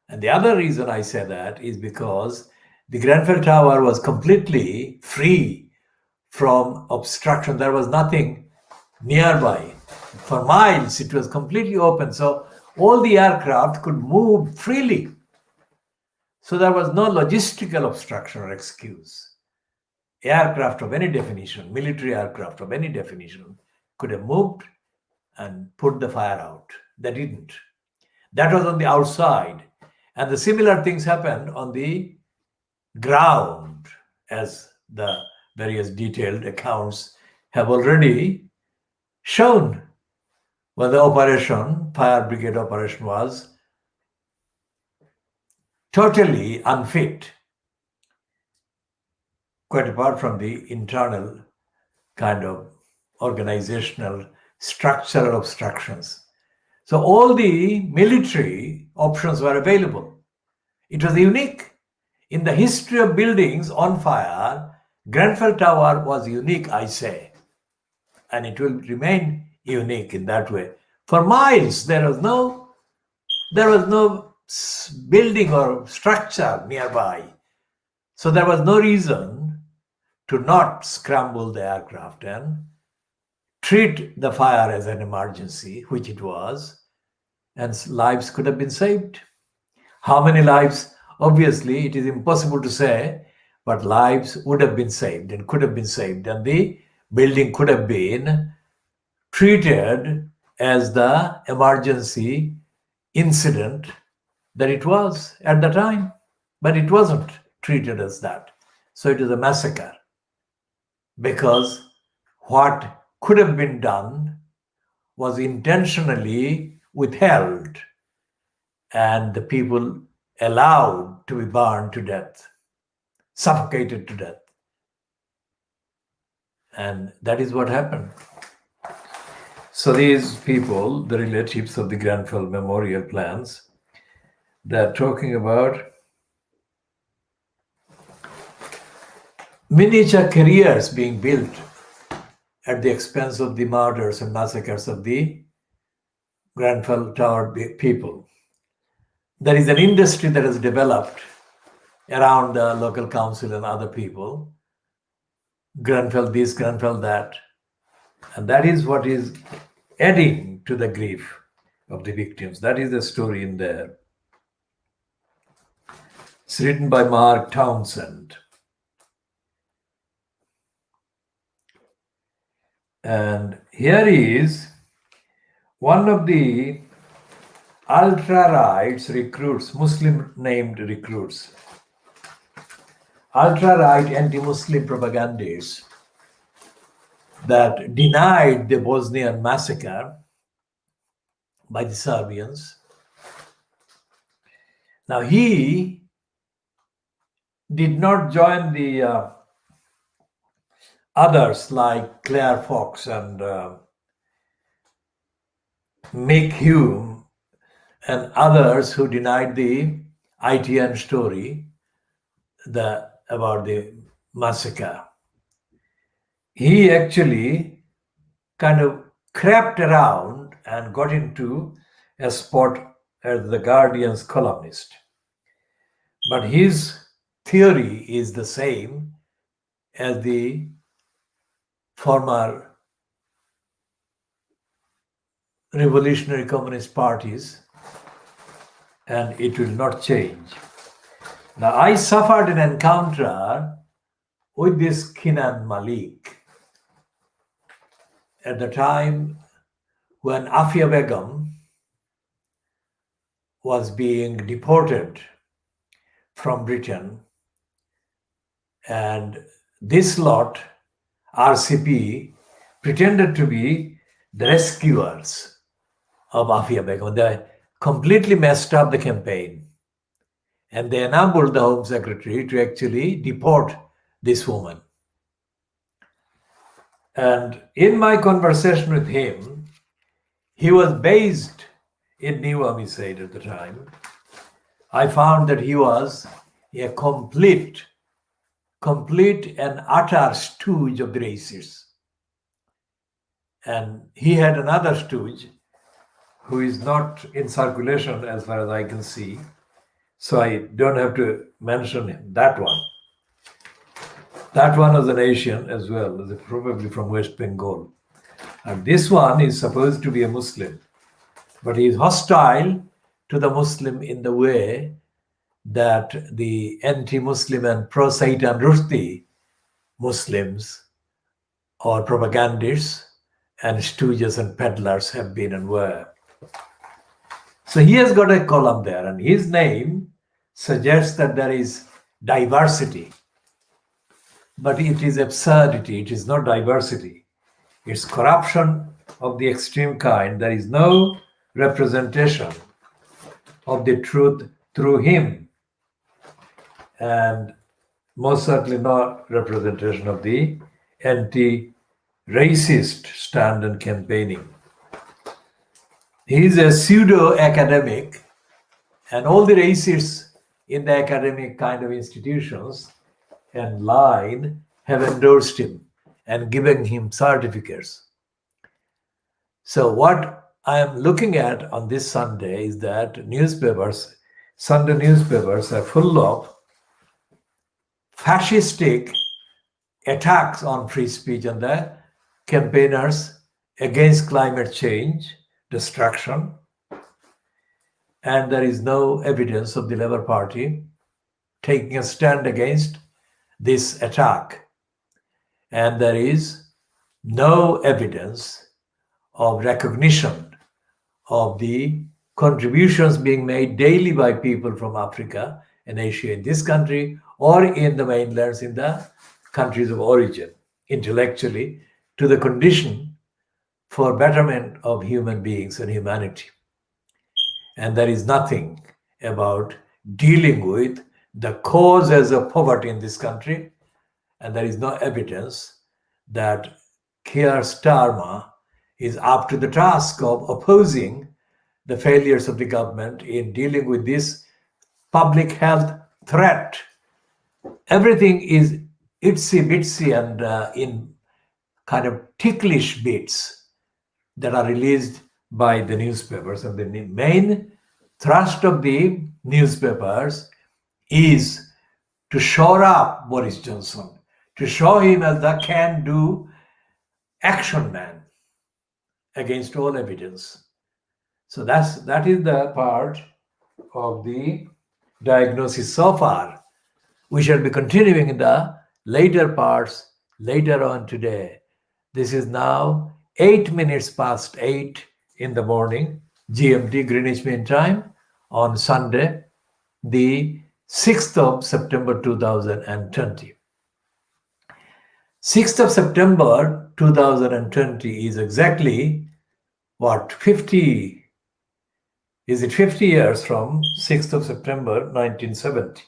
And the other reason I say that is because the Grenfell Tower was completely free from obstruction. There was nothing nearby. For miles, it was completely open. So all the aircraft could move freely. So there was no logistical obstruction or excuse. Aircraft of any definition, military aircraft of any definition, could have moved and put the fire out. They didn't. That was on the outside. And the similar things happened on the ground, as the various detailed accounts have already shown. Well, the operation, fire brigade operation, was totally unfit, quite apart from the internal kind of organizational structural obstructions. So all the military options were available. It was unique. In the history of buildings on fire, Grenfell Tower was unique, I say. And it will remain unique in that way. For miles, there was no building or structure nearby. So there was no reason to not scramble the aircraft and treat the fire as an emergency, which it was, and lives could have been saved. How many lives? Obviously, it is impossible to say, but lives would have been saved and could have been saved, and the building could have been treated as the emergency incident that it was at the time, but it wasn't treated as that. So it is a massacre because what could have been done was intentionally withheld and the people allowed to be burned to death, suffocated to death. And that is what happened. So these people, the relatives of the Grenfell memorial plans, they're talking about miniature careers being built at the expense of the murders and massacres of the Grenfell Tower people. There is an industry that has developed around the local council and other people. Grenfell this, Grenfell that. And that is what is adding to the grief of the victims. That is the story in there. It's written by Mark Townsend. And here is one of the ultra-right recruits, Muslim named recruits, ultra-right anti-Muslim propagandists that denied the Bosnian massacre by the Serbians. Now he did not join the others like Claire Fox and Mick Hume and others who denied the ITN story about the massacre. He actually kind of crept around and got into a spot as the Guardian's columnist. But his theory is the same as the former revolutionary communist parties, and it will not change. Now, I suffered an encounter with this Kinan Malik at the time when Afia Begum was being deported from Britain, and this lot, RCP, pretended to be the rescuers of Afia Begum. They completely messed up the campaign, and they enabled the Home Secretary to actually deport this woman. And in my conversation with him, he was based in New Amisaid at the time. I found that he was a complete and utter stooge of the racists. And he had another stooge who is not in circulation as far as I can see. So I don't have to mention him, that one. That one was an Asian as well, probably from West Bengal. And this one is supposed to be a Muslim, but he is hostile to the Muslim in the way that the anti-Muslim and pro-Satan Rushdie Muslims or propagandists and stooges and peddlers have been and were. So he has got a column there, and his name suggests that there is diversity. But it is absurdity, it is not diversity. It's corruption of the extreme kind. There is no representation of the truth through him, and most certainly not representation of the anti-racist stand and campaigning. He is a pseudo-academic, and all the racists in the academic kind of institutions and line have endorsed him and given him certificates. So what I am looking at on this Sunday is that newspapers, Sunday newspapers, are full of fascistic attacks on free speech and the campaigners against climate change, destruction, and there is no evidence of the Labour Party taking a stand against this attack. And there is no evidence of recognition of the contributions being made daily by people from Africa and Asia in this country or in the mainlands in the countries of origin, intellectually, to the condition for betterment of human beings and humanity. And there is nothing about dealing with the causes of poverty in this country, and there is no evidence that Keir Starmer is up to the task of opposing the failures of the government in dealing with this public health threat. Everything is itsy bitsy and in kind of ticklish bits that are released by the newspapers. And the main thrust of the newspapers is to shore up Boris Johnson, to show him as the can-do action man against all evidence. So that is the part of the diagnosis so far. We shall be continuing in the later parts later on today. This is now 8 minutes past 8 in the morning, GMT, Greenwich Mean Time, on Sunday, the 6th of September 2020. 6th of September 2020 is exactly what, 50 years from 6th of September 1970.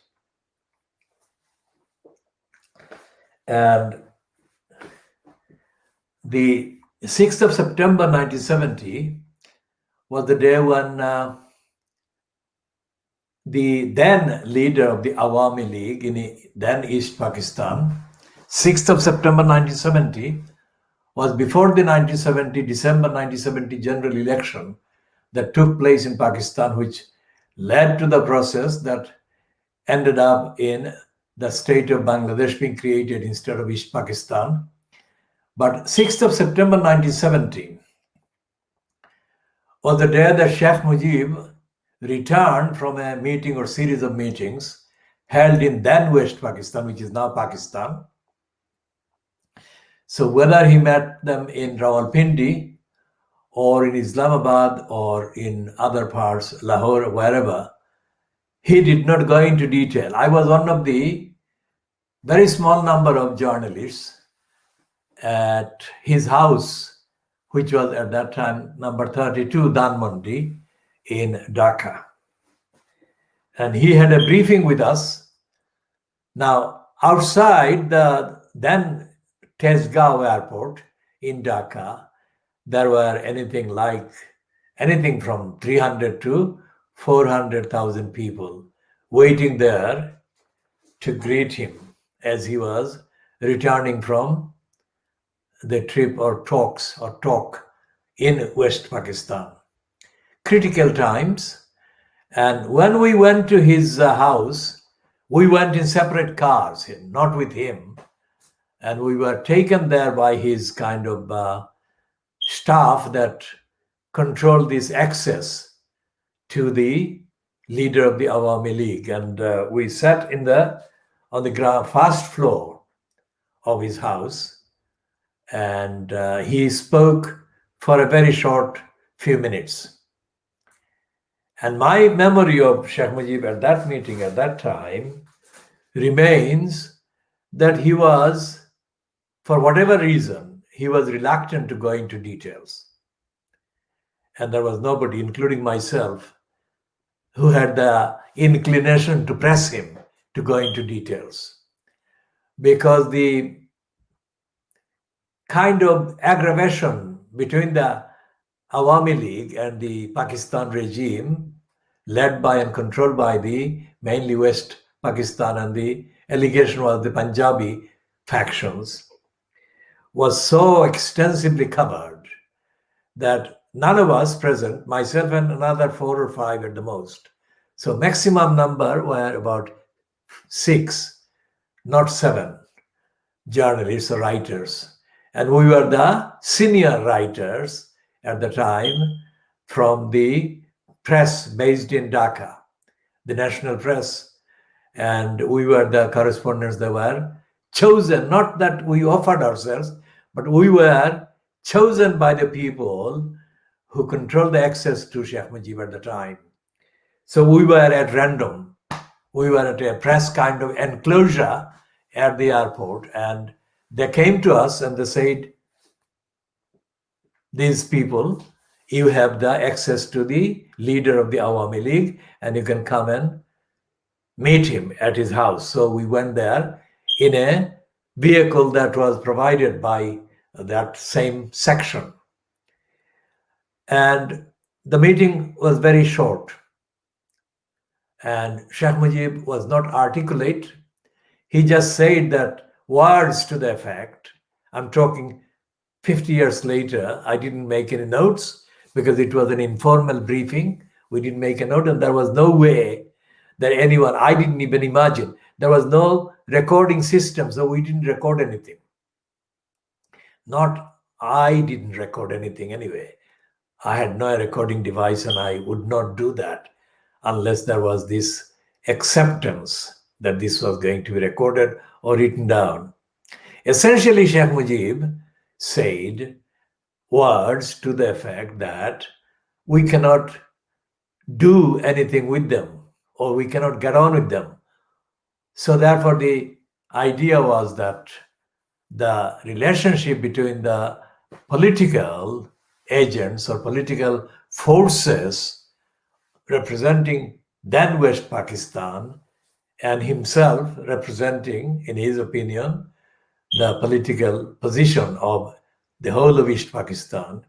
And the 6th of September 1970 was the day when the then leader of the Awami League in then East Pakistan, 6th of September 1970, was before the 1970, December 1970 general election that took place in Pakistan, which led to the process that ended up in the state of Bangladesh being created instead of East Pakistan. But 6th of September 1970 was the day that Sheikh Mujib returned from a meeting or series of meetings held in then West Pakistan, which is now Pakistan. So whether he met them in Rawalpindi or in Islamabad or in other parts, Lahore, wherever, he did not go into detail. I was one of the very small number of journalists at his house, which was at that time number 32 Dhanmondi in Dhaka. And he had a briefing with us. Now, outside the then Tesgaon airport in Dhaka, there were anything from 300 to 400,000 people waiting there to greet him as he was returning from the trip or talk in West Pakistan. Critical times. And when we went to his house, we went in separate cars, not with him. And we were taken there by his kind of staff that controlled this access to the leader of the Awami League. And we sat on the first floor of his house. And he spoke for a very short few minutes. And my memory of Sheikh Mujib at that meeting, at that time, remains that he was, for whatever reason, he was reluctant to go into details. And there was nobody, including myself, who had the inclination to press him to go into details. Because the kind of aggravation between the Awami League and the Pakistan regime, led by and controlled by the mainly West Pakistan, and the allegation was the Punjabi factions, was so extensively covered that none of us present, myself and another 4 or 5 at the most, so maximum number were about 6, not 7 journalists or writers. And we were the senior writers at the time from the press based in Dhaka, the national press. And we were the correspondents that were chosen, not that we offered ourselves, but we were chosen by the people who controlled the access to Sheikh Mujib at the time. So we were at random. We were at a press kind of enclosure at the airport, and they came to us and they said, these people, you have the access to the leader of the Awami League and you can come and meet him at his house. So we went there in a vehicle that was provided by that same section. And the meeting was very short. And Sheikh Mujib was not articulate. He just said that words to the effect, I'm talking 50 years later, I didn't make any notes because it was an informal briefing. We didn't make a note, and there was no way that anyone, I didn't even imagine, there was no recording system, so we didn't record anything. I didn't record anything anyway. I had no recording device, and I would not do that unless there was this acceptance that this was going to be recorded or written down. Essentially, Sheikh Mujib said words to the effect that we cannot do anything with them, or we cannot get on with them. So therefore, the idea was that the relationship between the political agents or political forces representing then West Pakistan and himself representing, in his opinion, the political position of the whole of East Pakistan,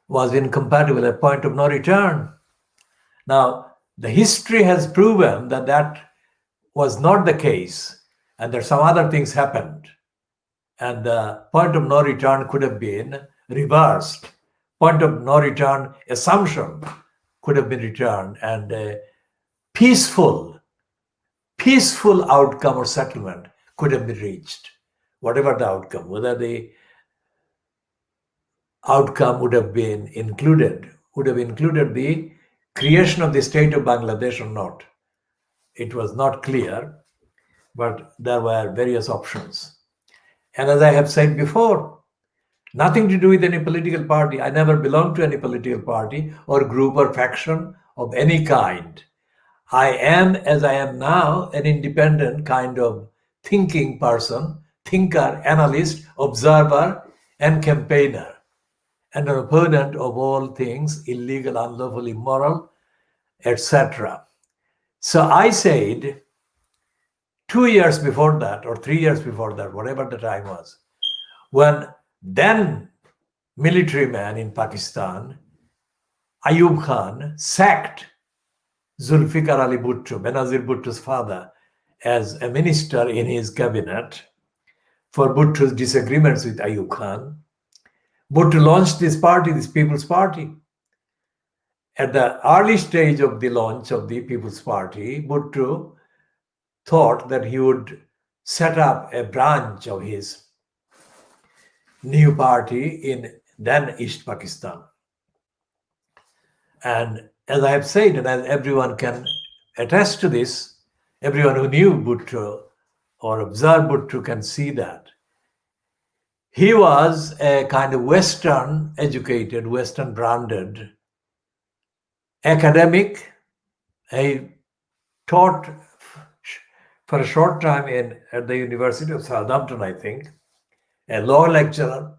was incompatible, a point of no return. Now, the history has proven that that was not the case, and that some other things happened. And the point of no return could have been reversed. Point of no return assumption could have been returned, and a peaceful outcome or settlement could have been reached, whatever the outcome, whether the outcome would have included the creation of the state of Bangladesh or not. It was not clear, but there were various options. And as I have said before, nothing to do with any political party. I never belonged to any political party or group or faction of any kind. I am, as I am now, an independent kind of thinking person, thinker, analyst, observer, and campaigner, and an opponent of all things illegal, unlawful, immoral, etc. So I said 2 years before that, or 3 years before that, whatever the time was, when then military man in Pakistan, Ayub Khan, sacked Zulfikar Ali Bhutto, Benazir Bhutto's father, as a minister in his cabinet for Bhutto's disagreements with Ayub Khan. Bhutto launched this party, this People's Party. At the early stage of the launch of the People's Party, Bhutto thought that he would set up a branch of his new party in then East Pakistan. And as I have said, and as everyone can attest to this, everyone who knew Bhutto or observed Bhutto can see that. He was a kind of Western educated, Western branded academic. He taught for a short time at the University of Southampton, I think, a law lecturer.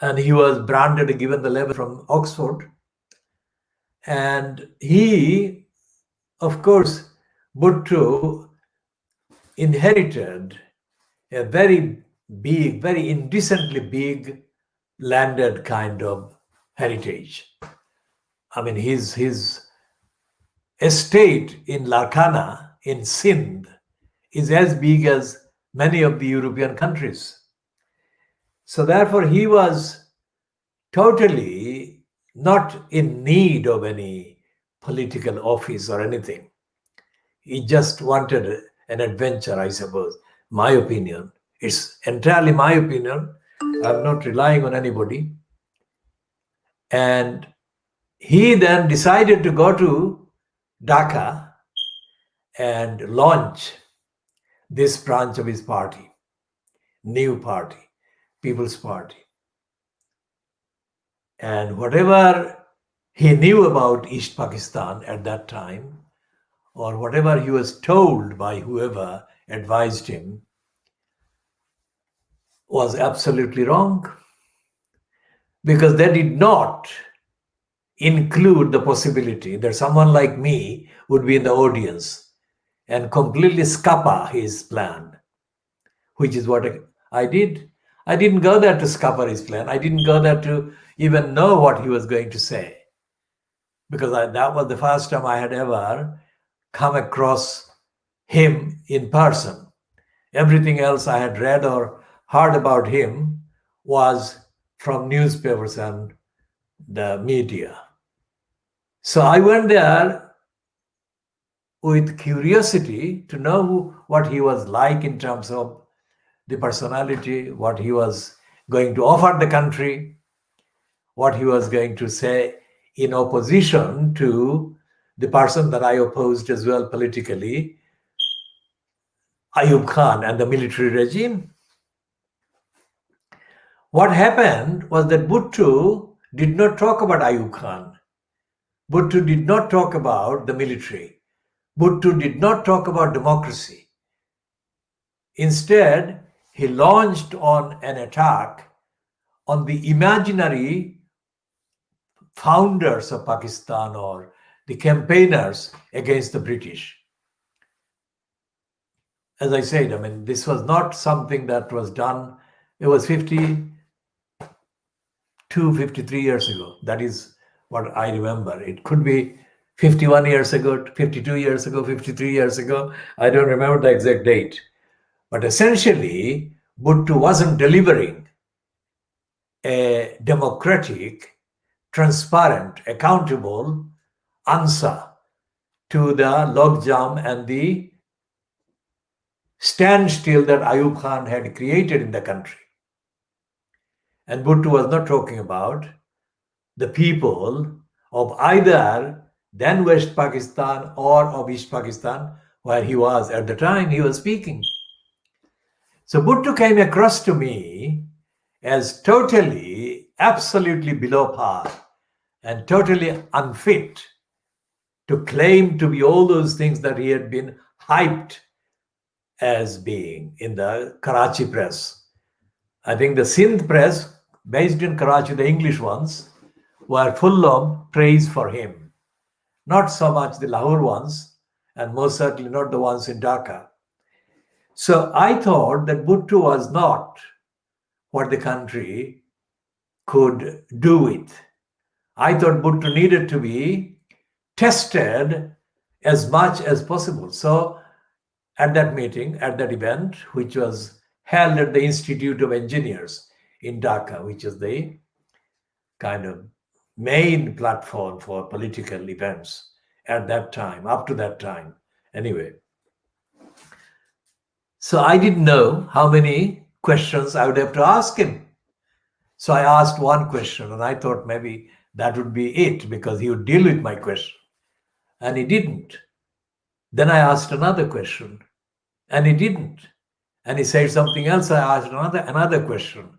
And he was branded, given the label from Oxford. And he, of course, Bhutto inherited a very big, very indecently big landed kind of heritage. I mean, his estate in Larkana in Sindh is as big as many of the European countries. So therefore, he was totally not in need of any political office or anything. He just wanted an adventure, I suppose. My opinion. It's entirely my opinion. I'm not relying on anybody. And he then decided to go to Dhaka and launch this branch of his party, new party, People's Party. And whatever he knew about East Pakistan at that time, or whatever he was told by whoever advised him, was absolutely wrong, because they did not include the possibility that someone like me would be in the audience and completely scupper his plan, which is what I did. I didn't go there to scupper his plan. I didn't go there to even know what he was going to say, because that was the first time I had ever come across him in person. Everything else I had read or heard about him was from newspapers and the media. So I went there with curiosity to know what he was like in terms of the personality, what he was going to offer the country, what he was going to say in opposition to the person that I opposed as well politically, Ayub Khan and the military regime. What happened was that Bhutto did not talk about Ayub Khan. Bhutto did not talk about the military. Bhutto did not talk about democracy. Instead, he launched on an attack on the imaginary founders of Pakistan or the campaigners against the British. As I said, I mean, this was not something that was done. It was 50 53 years ago. That is what I remember. It could be 51 years ago, 52 years ago, 53 years ago. I don't remember the exact date. But essentially, Bhutto wasn't delivering a democratic, transparent, accountable answer to the logjam and the standstill that Ayub Khan had created in the country. And Bhutto was not talking about the people of either then West Pakistan or of East Pakistan, where he was at the time he was speaking. So Bhutto came across to me as totally, absolutely below par and totally unfit to claim to be all those things that he had been hyped as being in the Karachi press. I think the Sindh press, based in Karachi, the English ones, were full of praise for him. Not so much the Lahore ones, and most certainly not the ones in Dhaka. So I thought that Bhutto was not what the country could do with. I thought Bhutto needed to be tested as much as possible. So at that meeting, at that event, which was held at the Institute of Engineers in Dhaka, which is the kind of main platform for political events at that time, up to that time. Anyway, so I didn't know how many questions I would have to ask him. So I asked one question, and I thought maybe that would be it because he would deal with my question. And he didn't. Then I asked another question, and he didn't. And he said something else. I asked another question.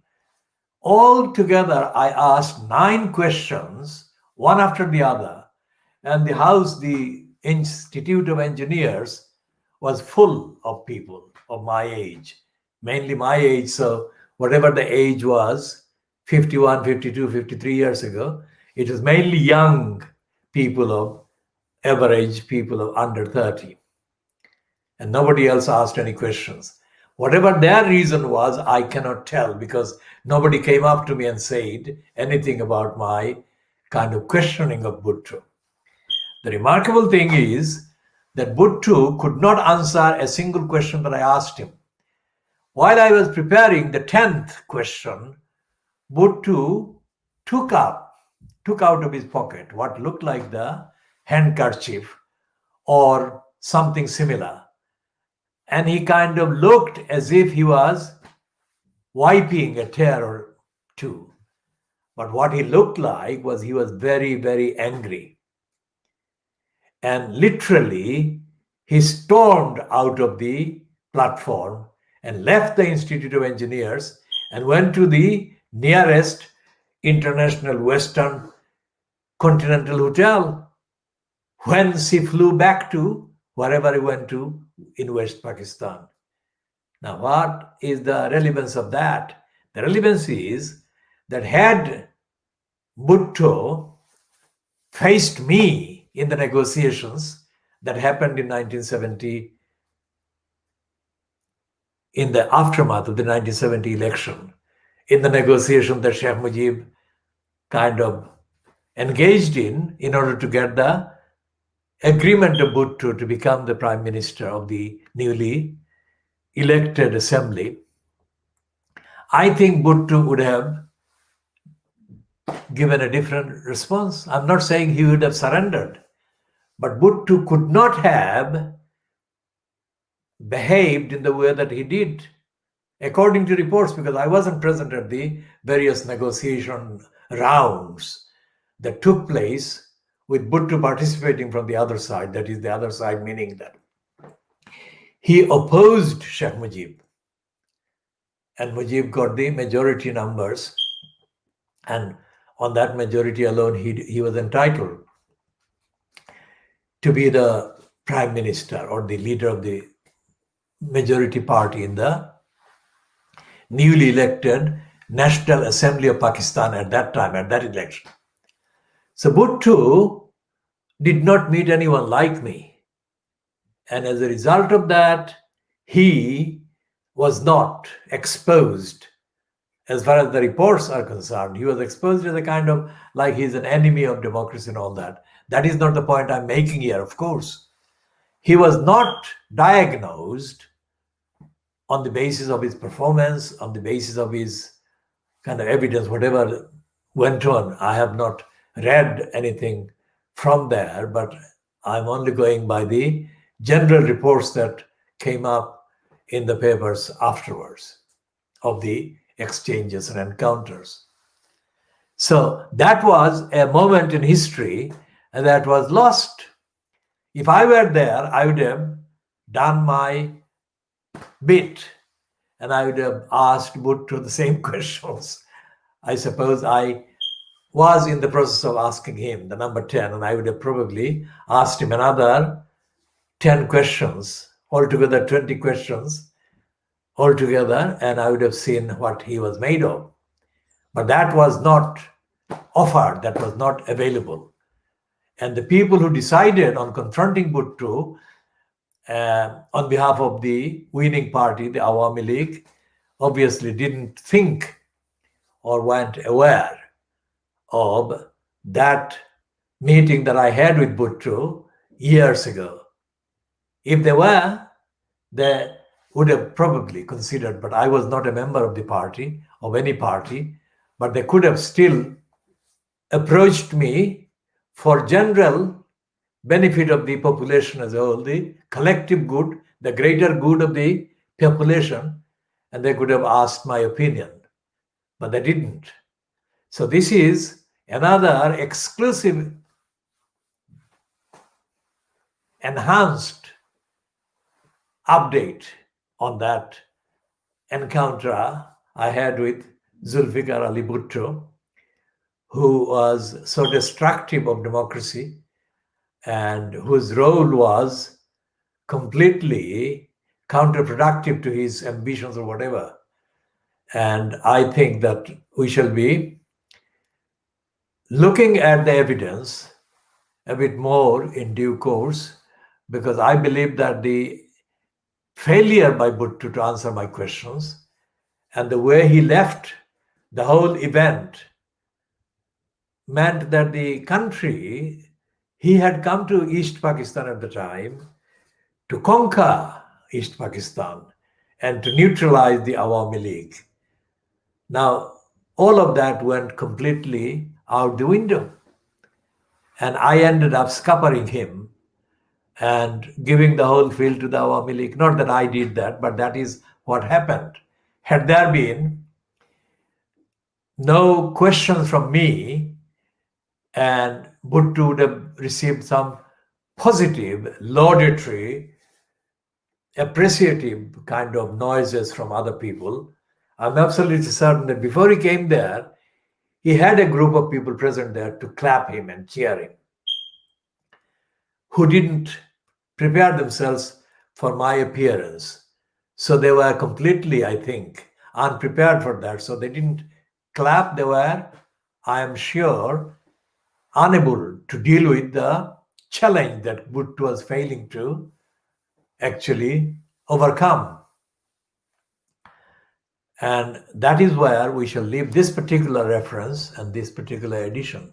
All together, I asked 9 questions, one after the other. And the house, the Institute of Engineers, was full of people of my age, mainly my age. So whatever the age was, 51, 52, 53 years ago, it was mainly young people of average people of under 30. And nobody else asked any questions. Whatever their reason was, I cannot tell because nobody came up to me and said anything about my kind of questioning of Bhutto. The remarkable thing is that Bhutto could not answer a single question that I asked him. While I was preparing the 10th question, Bhutto took out of his pocket what looked like the handkerchief or something similar. And he kind of looked as if he was wiping a tear or two. But what he looked like was he was very, very angry. And literally, he stormed out of the platform and left the Institute of Engineers and went to the nearest international Western Continental Hotel, whence he flew back to wherever he went to in West Pakistan. Now, what is the relevance of that? The relevance is that had Bhutto faced me in the negotiations that happened in 1970, in the aftermath of the 1970 election, in the negotiation that Sheikh Mujib kind of engaged in order to get the agreement of Bhutto to become the prime minister of the newly elected assembly, I think Bhutto would have given a different response. I'm not saying he would have surrendered, but Bhutto could not have behaved in the way that he did, according to reports, because I wasn't present at the various negotiation rounds that took place with Bhutto participating from the other side. That is, the other side meaning that he opposed Sheikh Mujib, and Mujib got the majority numbers, and on that majority alone he was entitled to be the prime minister or the leader of the majority party in the newly elected National Assembly of Pakistan at that time, at that election. So Bhutto did not meet anyone like me. And as a result of that, he was not exposed as far as the reports are concerned, he was exposed as a kind of like he's an enemy of democracy and all that. That is not the point I'm making here, of course. He was not diagnosed on the basis of his performance, on the basis of his kind of evidence, whatever went on. I have not read anything from there, but I'm only going by the general reports that came up in the papers afterwards of the exchanges and encounters. So that was a moment in history that was lost. If I were there, I would have done my bit and I would have asked Bhutto the same questions. I suppose I was in the process of asking him the number 10, and I would have probably asked him another 10 questions, altogether 20 questions altogether, and I would have seen what he was made of. But that was not offered, that was not available. And the people who decided on confronting Bhutto on behalf of the winning party, the Awami League, obviously didn't think or weren't aware of that meeting that I had with Bhutto years ago. If they were, they would have probably considered, but I was not a member of the party, of any party, but they could have still approached me for general benefit of the population as a whole, the collective good, the greater good of the population, and they could have asked my opinion, but they didn't. So this is another exclusive, enhanced update on that encounter I had with Zulfikar Ali Bhutto, who was so destructive of democracy and whose role was completely counterproductive to his ambitions or whatever. And I think that we shall be looking at the evidence a bit more in due course, because I believe that the failure by Bhutto to answer my questions and the way he left the whole event meant that the country, he had come to East Pakistan at the time to conquer East Pakistan and to neutralize the Awami League. Now, all of that went completely out the window. And I ended up scuppering him and giving the whole field to the Awami League. Not that I did that, but that is what happened. Had there been no questions from me, and Bhutto would have received some positive, laudatory, appreciative kind of noises from other people, I'm absolutely certain that before he came there, he had a group of people present there to clap him and cheer him, who didn't prepare themselves for my appearance. So they were completely, I think, unprepared for that. So they didn't clap. They were, I am sure, unable to deal with the challenge that Bhutto was failing to actually overcome. And that is where we shall leave this particular reference and this particular edition.